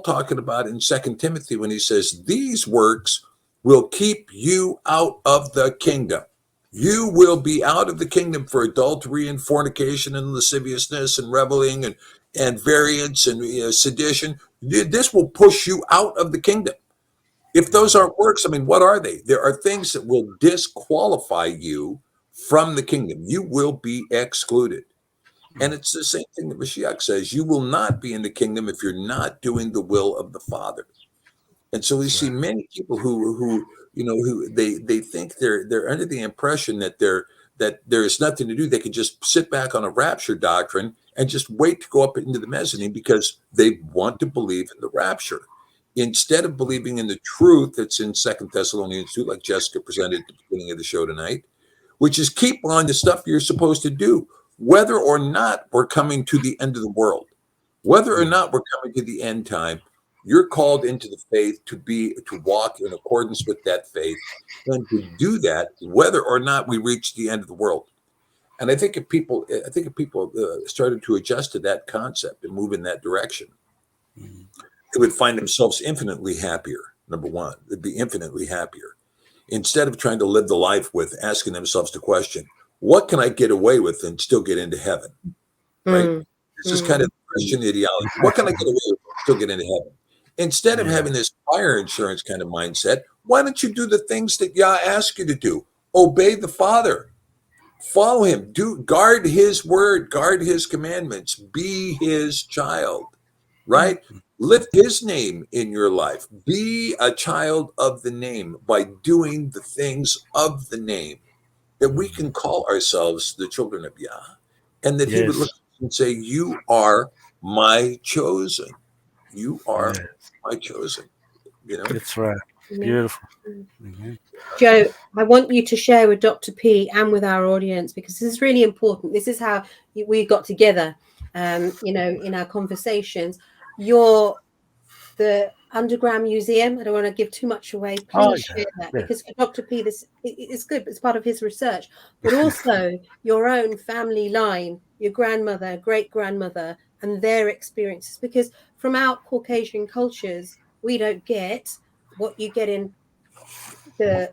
talking about in 2 Timothy when he says these works will keep you out of the kingdom? You will be out of the kingdom for adultery and fornication and lasciviousness and reveling and variance and sedition. This will push you out of the kingdom. If those aren't works, what are they? There are things that will disqualify you from the kingdom. You will be excluded. And it's the same thing that Mashiach says. You will not be in the kingdom if you're not doing the will of the Father. And so we see many people who they think they're under the impression that there is nothing to do. They can just sit back on a rapture doctrine and just wait to go up into the mezzanine because they want to believe in the rapture, instead of believing in the truth that's in 2 Thessalonians 2, like Jessica presented at the beginning of the show tonight, which is keep on the stuff you're supposed to do, whether or not we're coming to the end of the world, whether or not we're coming to the end time. You're called into the faith to walk in accordance with that faith, and to do that whether or not we reach the end of the world. And I think if people started to adjust to that concept and move in that direction, they would find themselves infinitely happier. Number one, they'd be infinitely happier, instead of trying to live the life with asking themselves the question, what can I get away with and still get into heaven? Right? Mm, This is kind of the Christian ideology. What can I get away with and still get into heaven? Instead of Yeah. having this fire insurance kind of mindset, why don't you do the things that Yah asked you to do? Obey the Father. Follow him. Guard his word, guard his commandments, be his child, right? Lift his name in your life. Be a child of the name by doing the things of the name, that we can call ourselves the children of Yah, and that he would look Yes. at us and say, you are my chosen. You are Yeah. my chosen. You know? That's right. mm. Beautiful. Mhm. Joe, I want you to share with Dr. P and with our audience, because this is really important. This is how we got together, in our conversations. You're the Underground Museum. I don't want to give too much away. Oh, Please yeah. share that, Yeah. because for Dr. P, this it's good. It's part of his research, but also your own family line, your grandmother, great grandmother, and their experiences. Because from our Caucasian cultures, we don't get what you get in the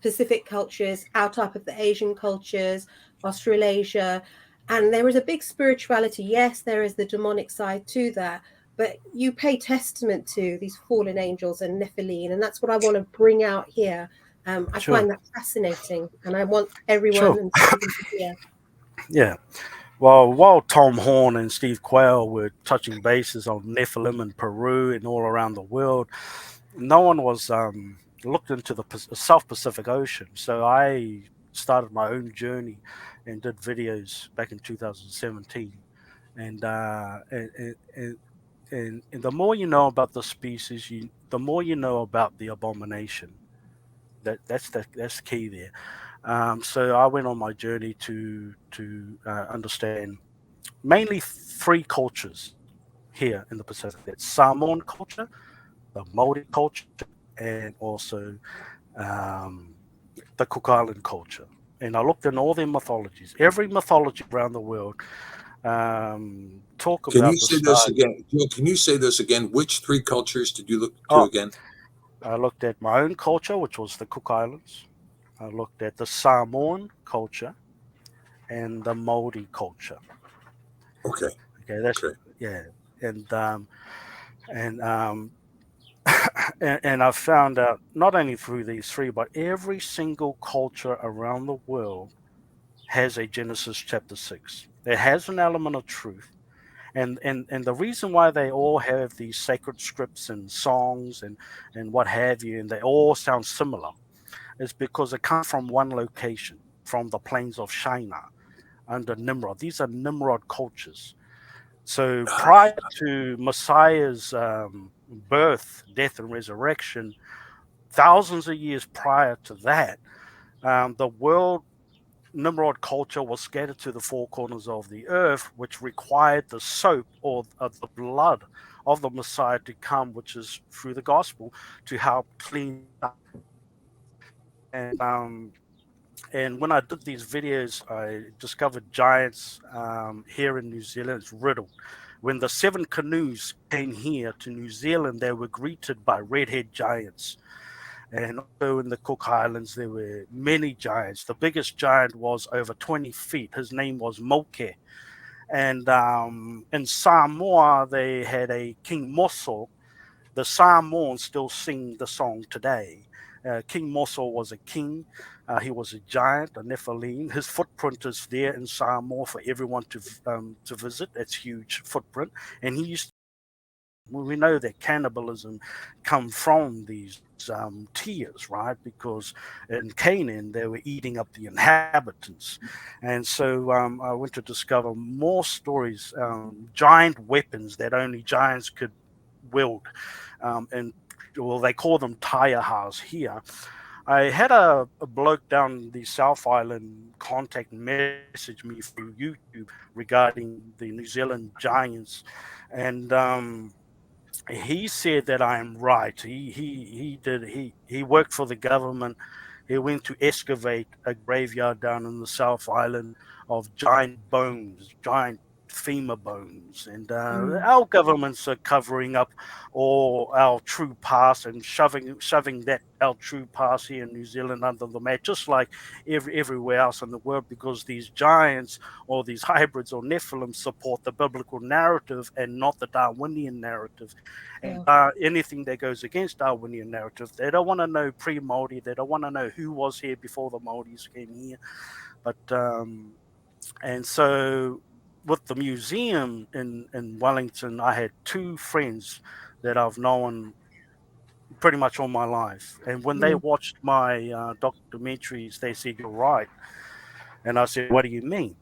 Pacific cultures, our type of the Asian cultures, Australasia. And there is a big spirituality. Yes, there is the demonic side to that, but you pay testament to these fallen angels and Nephilim. And that's what I want to bring out here. I Sure. find that fascinating, and I want everyone Sure. and Stephen to hear. Yeah. Well, while Tom Horn and Steve Quayle were touching bases on Nephilim in Peru and all around the world, no one was looked into the South Pacific Ocean. So I started my own journey and did videos back in 2017. And the more you know about the species, the more you know about the abomination. That's the key there. So I went on my journey to understand mainly three cultures here in the Pacific. It's Samoan culture, the Maori culture, and also um, the Cook Island culture. And I looked in all their mythologies. Every mythology around the world talk Can you about the say this star. again? Joe, can you say this again? Which three cultures did you look to Oh, again? I looked at my own culture, which was the Cook Islands. I looked at the Samoan culture and the Maori culture. Okay. Okay, that's Okay. yeah, and and and I found out not only through these three, but every single culture around the world has a Genesis chapter 6. It has an element of truth. And the reason why they all have these sacred scripts and songs and what have you, and they all sound similar, is because they come from one location, from the plains of Shinar under Nimrod. These are Nimrod cultures. So prior to Messiah's birth, death, and resurrection, thousands of years prior to that, the world Nimrod culture was scattered to the four corners of the earth, which required the soap or the blood of the Messiah to come, which is through the gospel, to help clean up. And and when I did these videos, I discovered giants here in New Zealand. It's riddled. When the 7 canoes came here to New Zealand, they were greeted by redhead giants. And also in the Cook Islands, there were many giants. The biggest giant was over 20 feet. His name was Moke. And in Samoa, they had a King Moso. The Samoans still sing the song today. King Moso was a king. He was a giant, a Nephilim. His footprint is there in Samoa for everyone to visit. It's huge footprint. And he used we know that cannibalism come from these tears, right? Because in Canaan they were eating up the inhabitants, and so I went to discover more stories, giant weapons that only giants could wield, and well, they call them taiahas here. I had a bloke down the South Island contact message me through YouTube regarding the New Zealand giants, and he said that I am right. He worked for the government. He went to excavate a graveyard down in the South Island of giant bones, giant femur bones, and our governments are covering up all our true past and shoving that our true past here in New Zealand under the mat, just like everywhere else in the world, because these giants or these hybrids or Nephilim support the biblical narrative and not the Darwinian narrative. And anything that goes against Darwinian narrative, they don't want to know pre-Māori. They don't want to know who was here before the Māoris came here. But and so with the museum in Wellington, I had two friends that I've known pretty much all my life. And when they watched my documentaries, they said, "You're right." And I said, "What do you mean?"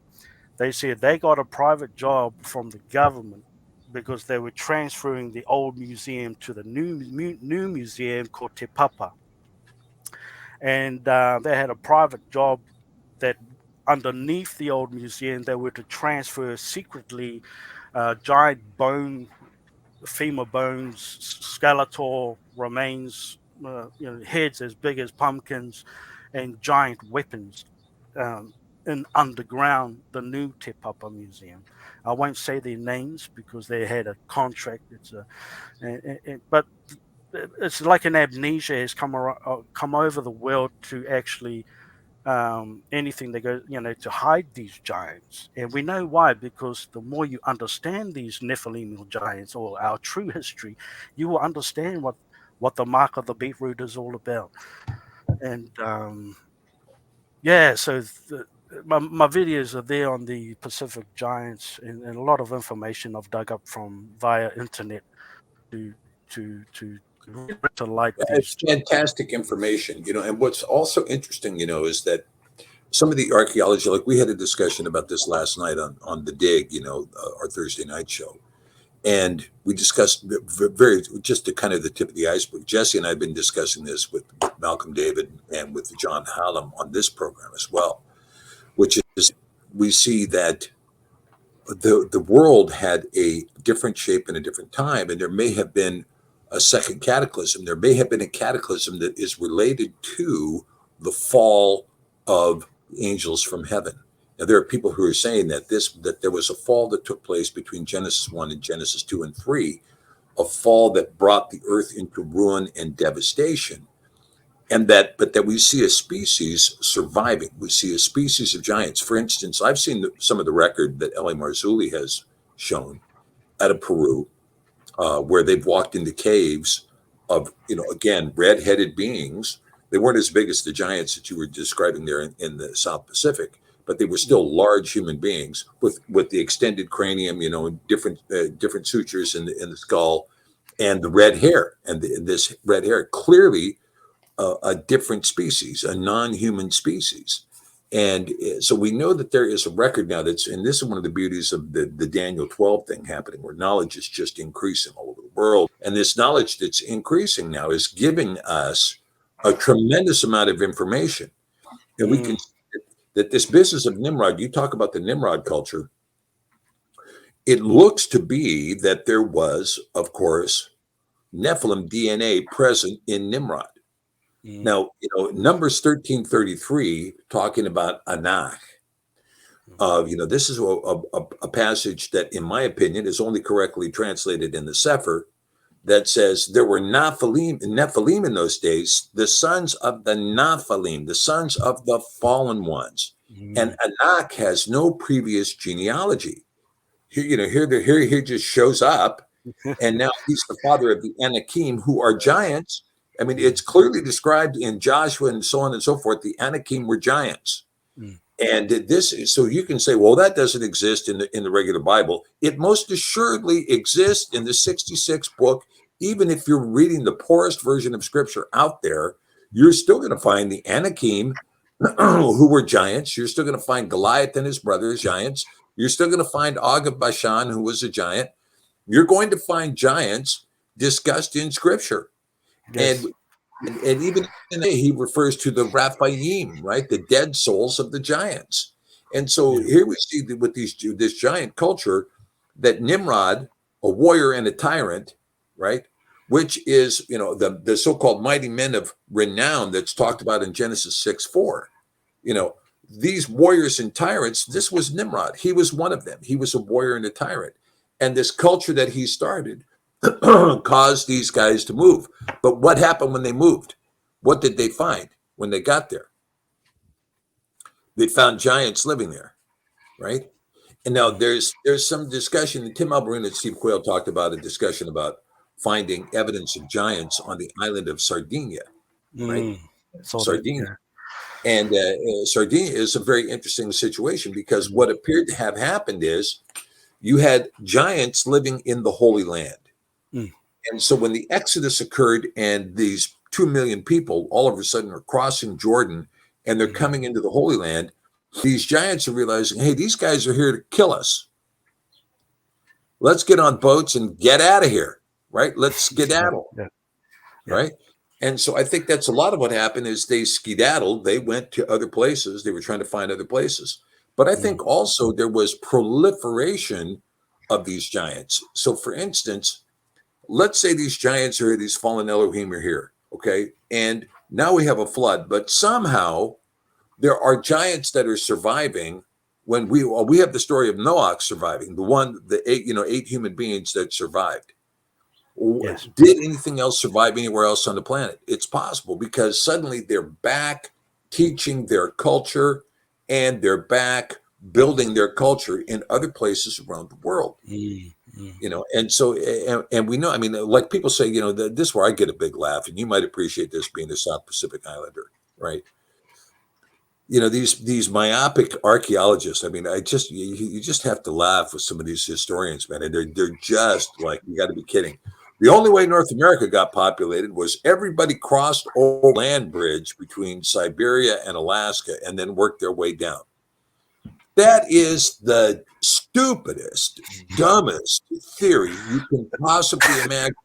They said they got a private job from the government because they were transferring the old museum to the new museum called Te Papa. And they had a private job that underneath the old museum, they were to transfer secretly giant femur bones, skeletor remains, heads as big as pumpkins, and giant weapons in underground, the new Te Papa Museum. I won't say their names because they had a contract. But it's like an amnesia has come over the world to actually anything they go, to hide these giants. And we know why, because the more you understand these Nephilim giants or our true history, you will understand what the mark of the beetroot is all about. And so my videos are there on the Pacific Giants, and a lot of information I've dug up from via internet to light It's these. fantastic information, and what's also interesting, is that some of the archaeology, like we had a discussion about this last night on the Dig, our Thursday night show. And we discussed just the kind of the tip of the iceberg. Jesse and I have been discussing this with Malcolm David and with John Hallam on this program as well, which is we see that the world had a different shape in a different time, and there may have been a second cataclysm. There may have been a cataclysm that is related to the fall of angels from heaven. Now, there are people who are saying that there was a fall that took place between Genesis 1 and Genesis 2 and 3, a fall that brought the earth into ruin and devastation, but that we see a species surviving. We see a species of giants. For instance, I've seen some of the record that L.A. Marzulli has shown out of Peru, where they've walked into caves of, again, red-headed beings. They weren't as big as the giants that you were describing there in the South Pacific, but they were still large human beings with the extended cranium, different sutures in the skull, and the red hair. And this red hair, clearly a different species, a non-human species. And so we know that there is a record now and this is one of the beauties of the Daniel 12 thing happening, where knowledge is just increasing all over the world. And this knowledge that's increasing now is giving us a tremendous amount of information. And we can see that this business of Nimrod, you talk about the Nimrod culture, it looks to be that there was, of course, Nephilim DNA present in Nimrod. Now, Numbers 13:33, talking about Anak, this is a passage that, in my opinion, is only correctly translated in the Sefer, that says there were Nephilim in those days, the sons of the Nephilim, the sons of the fallen ones. And Anak has no previous genealogy. Here he just shows up, and now he's the father of the Anakim, who are giants. I mean, it's clearly described in Joshua and so on and so forth. The Anakim were giants. And so you can say, well, that doesn't exist in the regular Bible. It most assuredly exists in the 66th book. Even if you're reading the poorest version of scripture out there, you're still going to find the Anakim, who were giants. You're still going to find Goliath and his brothers, giants. You're still going to find Og of Bashan, who was a giant. You're going to find giants discussed in scripture. Yes. And even today, he refers to the Raphaim, right? The dead souls of the giants. And so here we see that with this giant culture, that Nimrod, a warrior and a tyrant, right? Which is, the so-called mighty men of renown that's talked about in Genesis 6:4. these warriors and tyrants, this was Nimrod. He was one of them. He was a warrior and a tyrant. And this culture that he started caused these guys to move. But what happened when they moved? What did they find when they got there? They found giants living there, right? And now there's some discussion, and Tim Alberina and Steve Quayle talked about a discussion about finding evidence of giants on the island of Sardinia, right? Sardinia. And Sardinia is a very interesting situation because what appeared to have happened is you had giants living in the Holy Land. And so when the Exodus occurred and these 2 million people all of a sudden are crossing Jordan and they're coming into the Holy Land, these giants are realizing, hey, these guys are here to kill us. Let's get on boats and get out of here, right? Let's skedaddle, right? And so I think that's a lot of what happened is they skedaddled. They went to other places. They were trying to find other places. But I think also there was proliferation of these giants. So for instance, let's say these giants are here, these fallen Elohim are here, okay? And now we have a flood, but somehow there are giants that are surviving when we have the story of Noah surviving, the eight human beings that survived. Yes. Did anything else survive anywhere else on the planet? It's possible because suddenly they're back teaching their culture and they're back building their culture in other places around the world. And so, and we know, I mean, like people say, this is where I get a big laugh, and you might appreciate this being a South Pacific Islander, right? These myopic archaeologists, I mean, you just have to laugh with some of these historians, man. And they're just like, you got to be kidding. The only way North America got populated was everybody crossed over land bridge between Siberia and Alaska and then worked their way down. That is the stupidest, dumbest theory you can possibly imagine.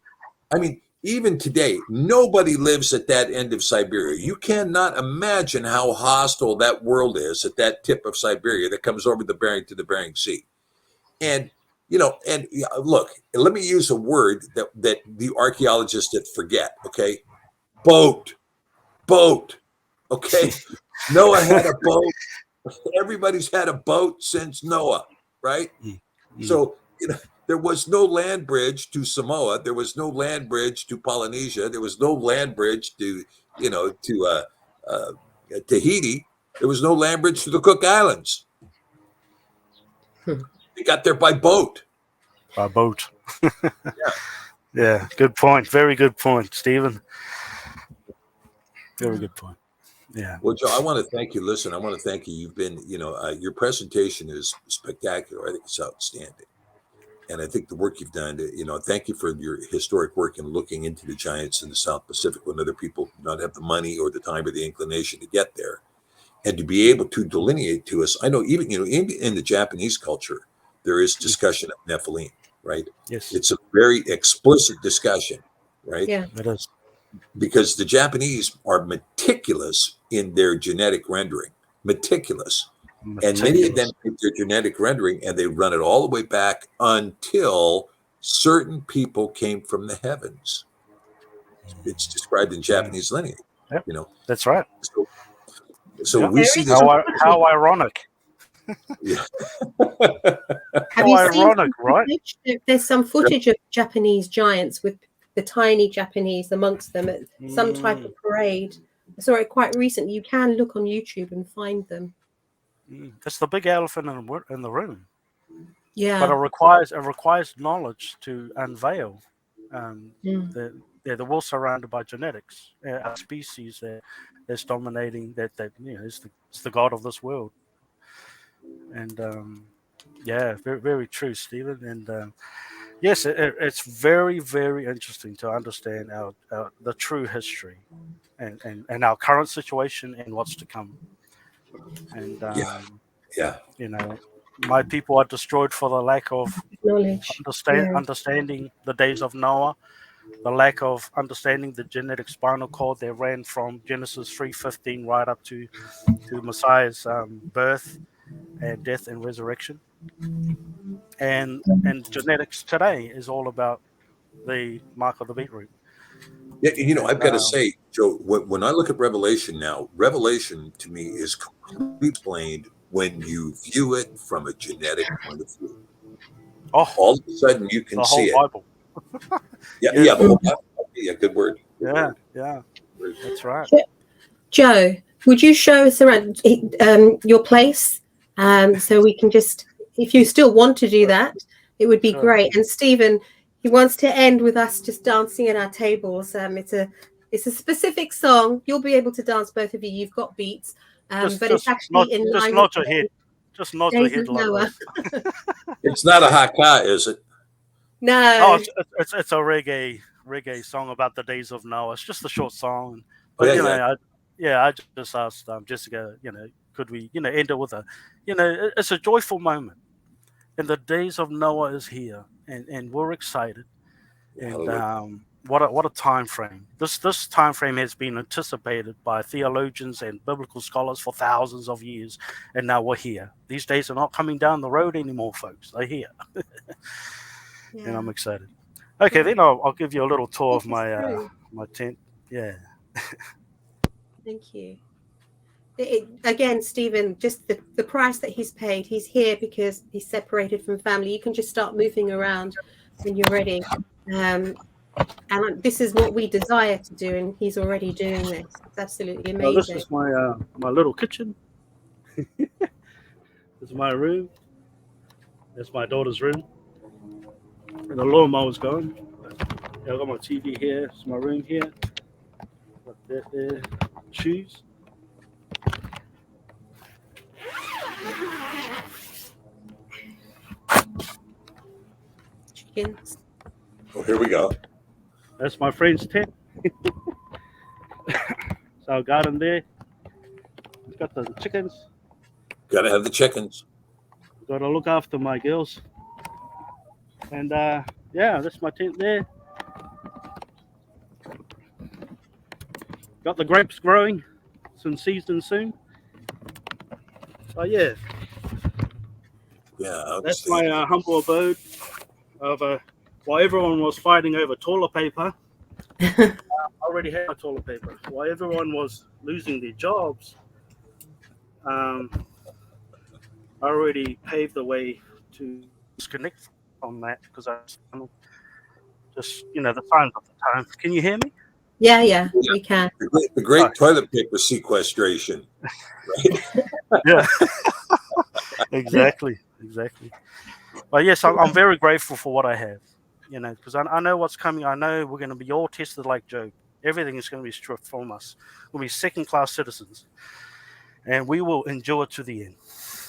I mean, even today, nobody lives at that end of Siberia. You cannot imagine how hostile that world is at that tip of Siberia that comes over the Bering Sea. And, look, let me use a word that the archaeologists that forget, okay? Boat. Okay? Noah had a boat. Everybody's had a boat since Noah, right? So, there was no land bridge to Samoa. There was no land bridge to Polynesia. There was no land bridge to Tahiti. There was no land bridge to the Cook Islands. They got there by boat. Yeah, good point. Very good point, Stephen. Very good point. Yeah. Well, Joe, I want to thank you. Listen, I want to thank you. You've been, your presentation is spectacular. I think it's outstanding. And I think the work you've done, thank you for your historic work in looking into the giants in the South Pacific when other people do not have the money or the time or the inclination to get there. And to be able to delineate to us, I know even, in the Japanese culture, there is discussion of Nephilim, right? Yes. It's a very explicit discussion, right? Yeah. It is. Because the Japanese are meticulous in their genetic rendering, meticulous. And many of them take their genetic rendering and they run it all the way back until certain people came from the heavens. It's described in Japanese lineage. Yep. That's right. So we see this. How ironic. Yeah. Have you seen ironic, right? There's some footage of Japanese giants with the tiny Japanese amongst them at some type of parade. I saw it quite recently. You can look on YouTube and find them. It's the big elephant in the room. Yeah. But it requires knowledge to unveil. They're well surrounded by genetics. Our species that's dominating that is the god of this world. And very, very true, Stephen. And yes, it's very, very interesting to understand the true history and our current situation and what's to come. And my people are destroyed for the lack of knowledge, understanding the days of Noah, the lack of understanding the genetic spinal cord that ran from Genesis 3:15 right up to Messiah's birth and death and resurrection. And genetics today is all about the mark of the beetroot. Yeah, you know, And, I've got to say, Joe, when I look at Revelation now, Revelation to me is completely explained when you view it from a genetic point of view. oh, All of a sudden, you can the whole see it. Bible. Yeah, Yes. yeah, the whole Bible. Yeah, good word. Good Yeah, word. yeah, Word. that's right. Joe, would you show us around your place? So we can just, if you still want to do that, it would be Sure. great. And Stephen, he wants to end with us just dancing at our tables. It's a specific song. You'll be able to dance, both of you. You've got beats, but it's actually in line nod with your head. Just nod the your days head of like Noah. that. It's not a haka, is it? No. It's a reggae song about the days of Noah. It's just a short song, Oh, but yeah, I just asked Jessica, could we, end it with a, it's a joyful moment, and the days of Noah is here, and we're excited, and Hallelujah. what a time frame. This time frame has been anticipated by theologians and biblical scholars for thousands of years, and now we're here. These days are not coming down the road anymore, folks. They're here. And I'm excited. Okay, then I'll give you a little tour of my my tent. Yeah. Thank you. Again, Stephen, just the price that he's paid, he's here because he's separated from family. You can just start moving around when you're ready. And this is what we desire to do, and he's already doing this. It's absolutely Now this amazing. is my little kitchen. This is my room. That's my daughter's room. And the lawnmower's gone. Yeah, I've got my TV here. It's my room here. Got that there. Shoes. Chickens. Oh, here we go. That's my friend's tent. It's our garden there. We've got the chickens. Got to have the chickens. Got to look after my girls. And yeah, that's my tent there. Got the grapes growing. It's in season soon. So yeah, Yeah, that's my humble abode. While everyone was fighting over toilet paper, I already had toilet paper. While everyone was losing their jobs, I already paved the way to Disconnect from that because I just the signs of the time. Can you hear me? Yeah, we can. the great toilet paper sequestration. Right? Yeah. Exactly. But yes, I'm very grateful for what I have. Because I know what's coming. I know we're going to be all tested like Job. Everything is going to be stripped from us. We'll be second-class citizens, and we will endure to the end.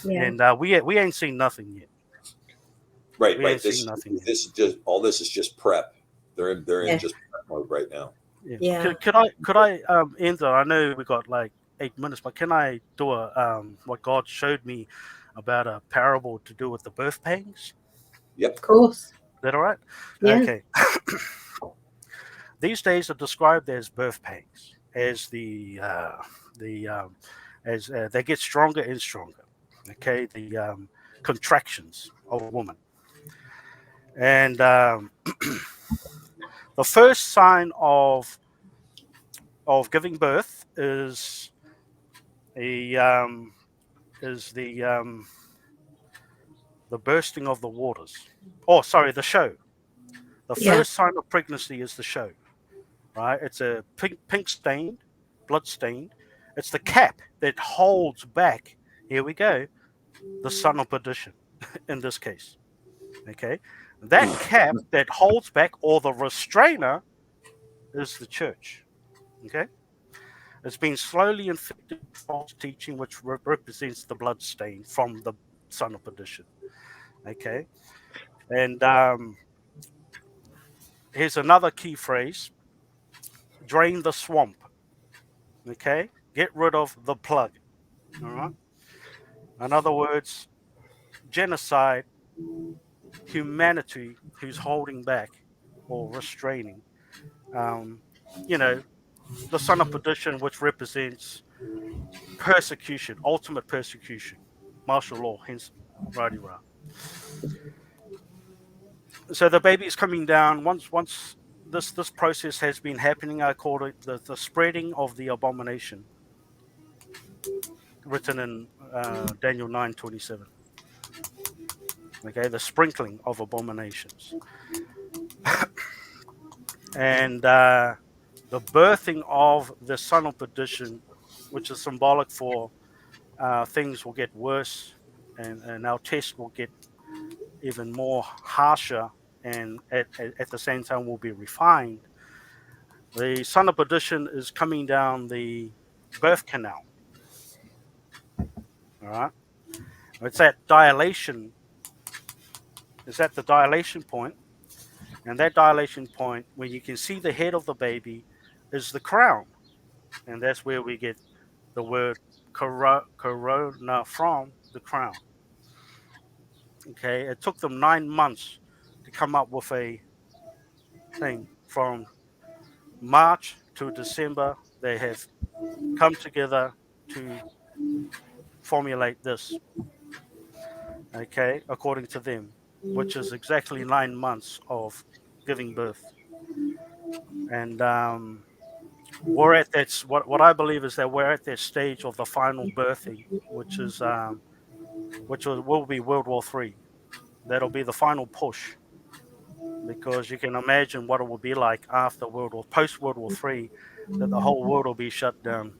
Yeah. And we ain't seen nothing yet. Right. We ain't seen nothing yet. This is just all. This is just prep. They're Yeah. in just prep mode right now. Yeah. Could I end though? I know we got like 8 minutes, but can I do a what God showed me about a parable to do with the birth pangs? Yep. Of course. Is that all right? Yeah. Okay. These days are described as birth pangs, as as they get stronger and stronger. Okay, the contractions of a woman, and the first sign of giving birth is the bursting of the waters. Oh, sorry, the show. The first sign of pregnancy is the show, right? It's a pink stained, blood stained. It's the cap that holds back. Here we go, the son of perdition, in this case. Okay, that cap that holds back, or the restrainer, is the church. Okay. It's been slowly infected with false teaching, which represents the blood stain from the son of perdition. Okay, and here's another key phrase: drain the swamp. Okay, get rid of the plug. All right. In other words, genocide, humanity who's holding back or restraining. The son of perdition, which represents persecution, ultimate persecution, martial law, hence righty rah. So the baby is coming down. Once this process has been happening. I call it the spreading of the abomination, written in Daniel 9:27. Okay, the sprinkling of abominations, and the birthing of the son of perdition, which is symbolic for things will get worse, and our test will get even more harsher, and at the same time will be refined. The son of perdition is coming down the birth canal. All right, it's that dilation. Is at the dilation point, and that dilation point, where you can see the head of the baby, is the crown, and that's where we get the word corona from, the crown. Okay, it took them 9 months to come up with a thing. From March to December, they have come together to formulate this. Okay, according to them, which is exactly 9 months of giving birth. And we're at that. What I believe is that we're at that stage of the final birthing, which is which will be World War III. That'll be the final push, because you can imagine what it will be like after post World War III, that the whole world will be shut down,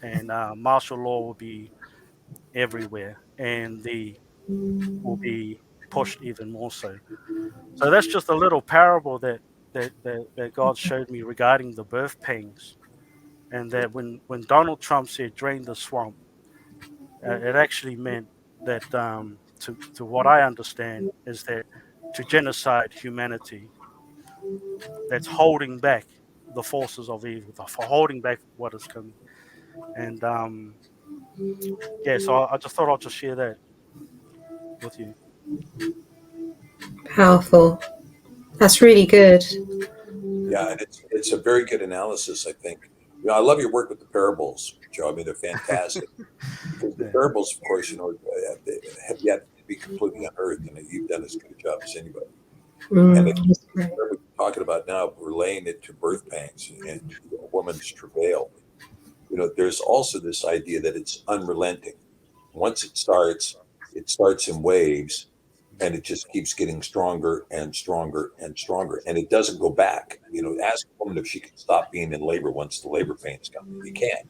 and martial law will be everywhere, and the will be pushed even more so. So that's just a little parable that God showed me regarding the birth pangs, and that when Donald Trump said drain the swamp, it actually meant that to what I understand is that to genocide humanity, that's holding back the forces of evil, for holding back what is coming. And yeah, so I just thought I'd just share that with you. Powerful. That's really good. Yeah, and it's a very good analysis, I think. I love your work with the parables, Joe. I mean, they're fantastic. Because the parables, of course, they have yet to be completely unearthed, and you've done as good a job as anybody. And That's great. what we're talking about now, relaying it to birth pangs and to a woman's travail. There's also this idea that it's unrelenting. Once it starts in waves, and it just keeps getting stronger and stronger and stronger, and it doesn't go back. Ask a woman if she can stop being in labor once the labor pains come. You can't.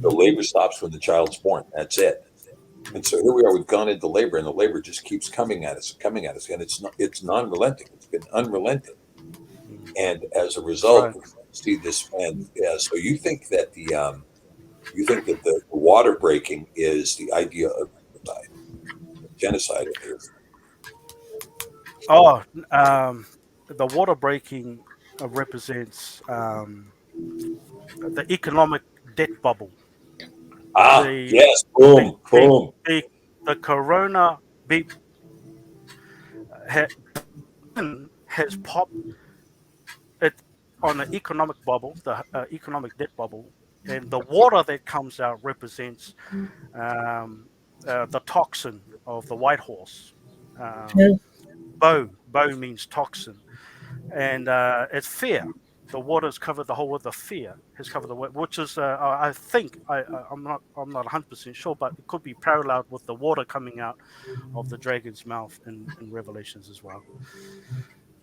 The labor stops when the child's born. That's it. And so here we are. We've gone into labor, and the labor just keeps coming at us, and it's non-relenting. It's been unrelenting, and as a result, Right. we see this. And yeah, so you think that the water breaking is the idea of genocide of the earth. Oh, the water breaking represents the economic debt bubble. The Yes, the boom, the, boom. the corona has popped it on the economic bubble, the economic debt bubble, and the water that comes out represents the toxin of the white horse. Yeah. Bow means toxin, and it's fear. The water's covered the whole with the fear has covered the water, which is I think I'm not 100% sure, but it could be paralleled with the water coming out of the dragon's mouth in Revelations as well.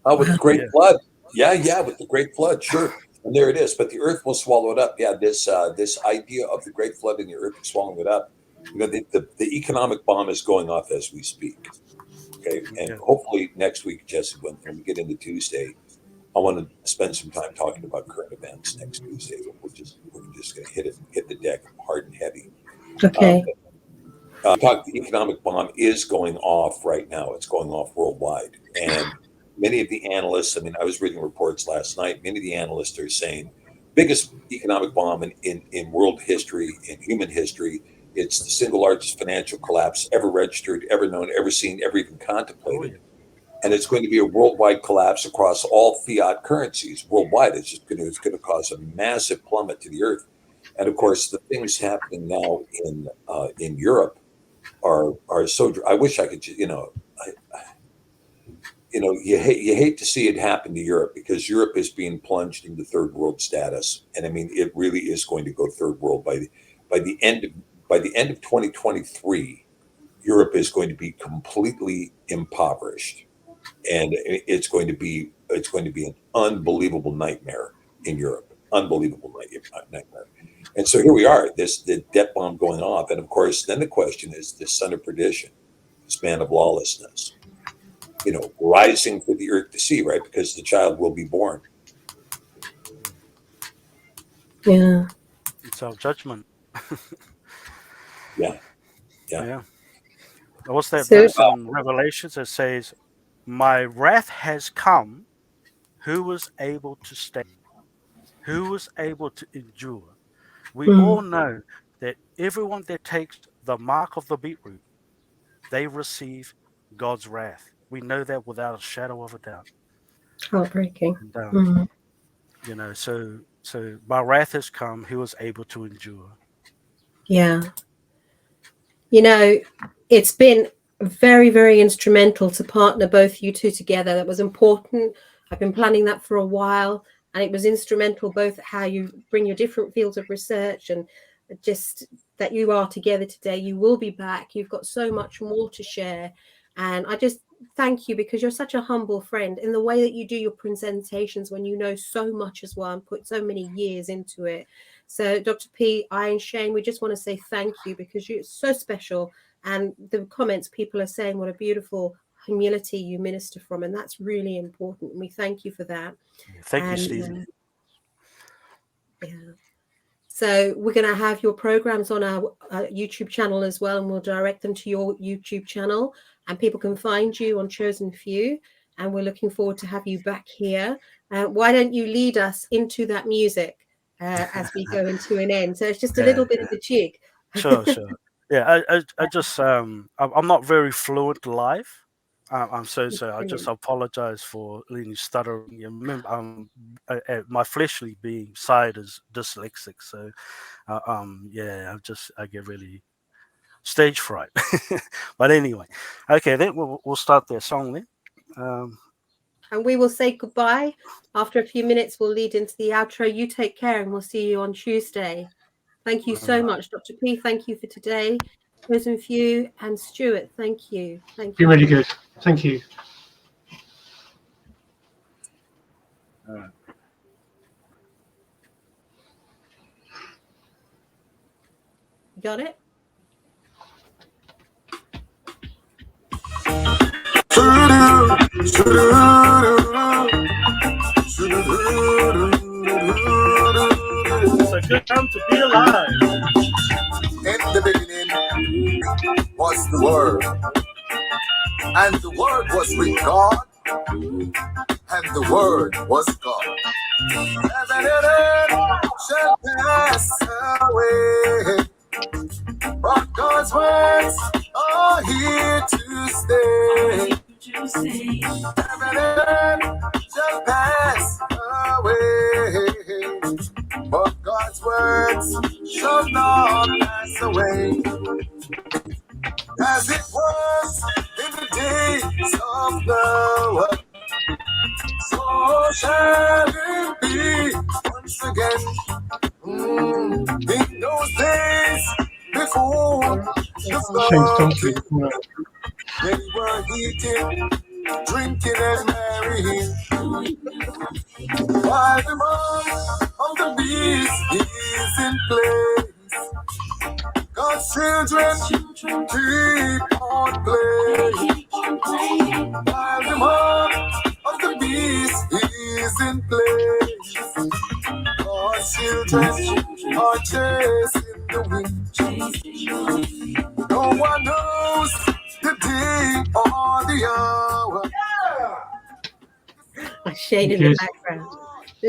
With the great Yeah. flood. Yeah, with the great flood, sure. And there it is. But the earth will swallow it up. Yeah, this idea of the great flood and the earth swallowing it up. The economic bomb is going off as we speak. Okay. And Yeah. hopefully next week, Jesse, when we get into Tuesday, I want to spend some time talking about current events next Tuesday. We're just going to hit the deck hard and heavy. Okay. The economic bomb is going off right now. It's going off worldwide. And many of the analysts, I mean, I was reading reports last night, many of the analysts are saying biggest economic bomb in world history, in human history. It's the single largest financial collapse ever registered, ever known, ever seen, ever even contemplated. Oh, yeah. And it's going to be a worldwide collapse across all fiat currencies worldwide. It's going to cause a massive plummet to the earth. And of course, the things happening now in Europe are so. I wish I could, you hate to see it happen to Europe, because Europe is being plunged into third world status, and I mean it really is going to go third world by the end of 2023. Europe is going to be completely impoverished, and it's going to be an unbelievable nightmare in Europe, unbelievable nightmare. And so here we are, the debt bomb going off, and of course, then the question is this son of perdition, this man of lawlessness, rising for the earth to see, right? Because the child will be born. Yeah. It's our judgment. Yeah. What's that So- verse in Revelations that says, "My wrath has come. Who was able to stand? Who was able to endure?" We all know that everyone that takes the mark of the beetroot, they receive God's wrath. We know that without a shadow of a doubt. Heartbreaking. And, so my wrath has come. Who was able to endure? Yeah. It's been very, very instrumental to partner both you two together. That was important. I've been planning that for a while, and it was instrumental both how you bring your different fields of research and just that you are together today. You will be back. You've got so much more to share. And I just thank you, because you're such a humble friend in the way that you do your presentations, when you know so much as well and put so many years into it. So Dr. P, I and Shane, we just want to say thank you, because you're so special. And the comments people are saying what a beautiful humility you minister from, and that's really important. And we thank you for that. Thank you, Stephen. Yeah. So we're going to have your programs on our YouTube channel as well, and we'll direct them to your YouTube channel, and people can find you on Chosen Few. And we're looking forward to have you back here. Why don't you lead us into that music as we go into an end? So it's just a little bit of a jig. Sure. Yeah, I just I'm not very fluent live. I'm so sorry. I just apologize for any stuttering. You remember, my fleshly being side is dyslexic, so I get really stage fright. But anyway, okay, then we'll start their song then. And we will say goodbye. After a few minutes, we'll lead into the outro. You take care, and we'll see you on Tuesday. Thank you so much, Dr. P. Thank you for today. Chosen Few and Stuart, thank you. Thank you. Been really good. Thank you. All right. You got it? It's a good time to be alive. In the beginning was the Word, and the Word was with God, and the Word was God. Heaven and earth shall pass away, but God's words are here to stay. Heaven and earth shall pass away, but God's words shall not pass away. As it was in the days of Noah, so shall it be once again. In those days before the flood, they were eating, drinking, and marrying, while the mark of the beast is in place. God's children keep on playing, while the mark of the beast is in place. God's children are chasing the wind. No one knows the day or the hour. Shane in the background.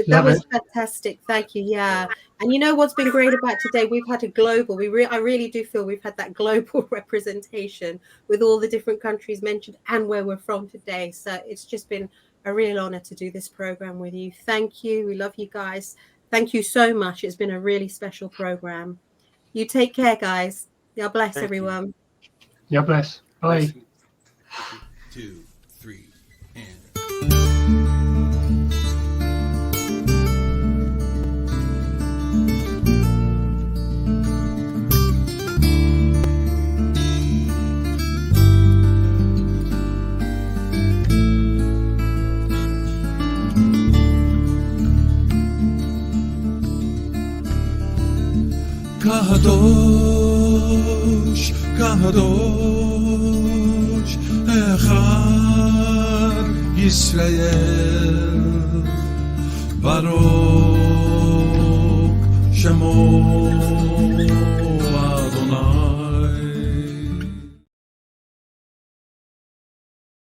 That was fantastic. Thank you. Yeah. And you know what's been great about today? We've had a global, I really do feel we've had that global representation with all the different countries mentioned and where we're from today. So it's just been a real honor to do this program with you. Thank you. We love you guys. Thank you so much. It's been a really special program. You take care, guys. God bless everyone. God bless. Bye. 2, 3, and Kadosh, Kadosh, Echad Yisrael, Baruch Shemo.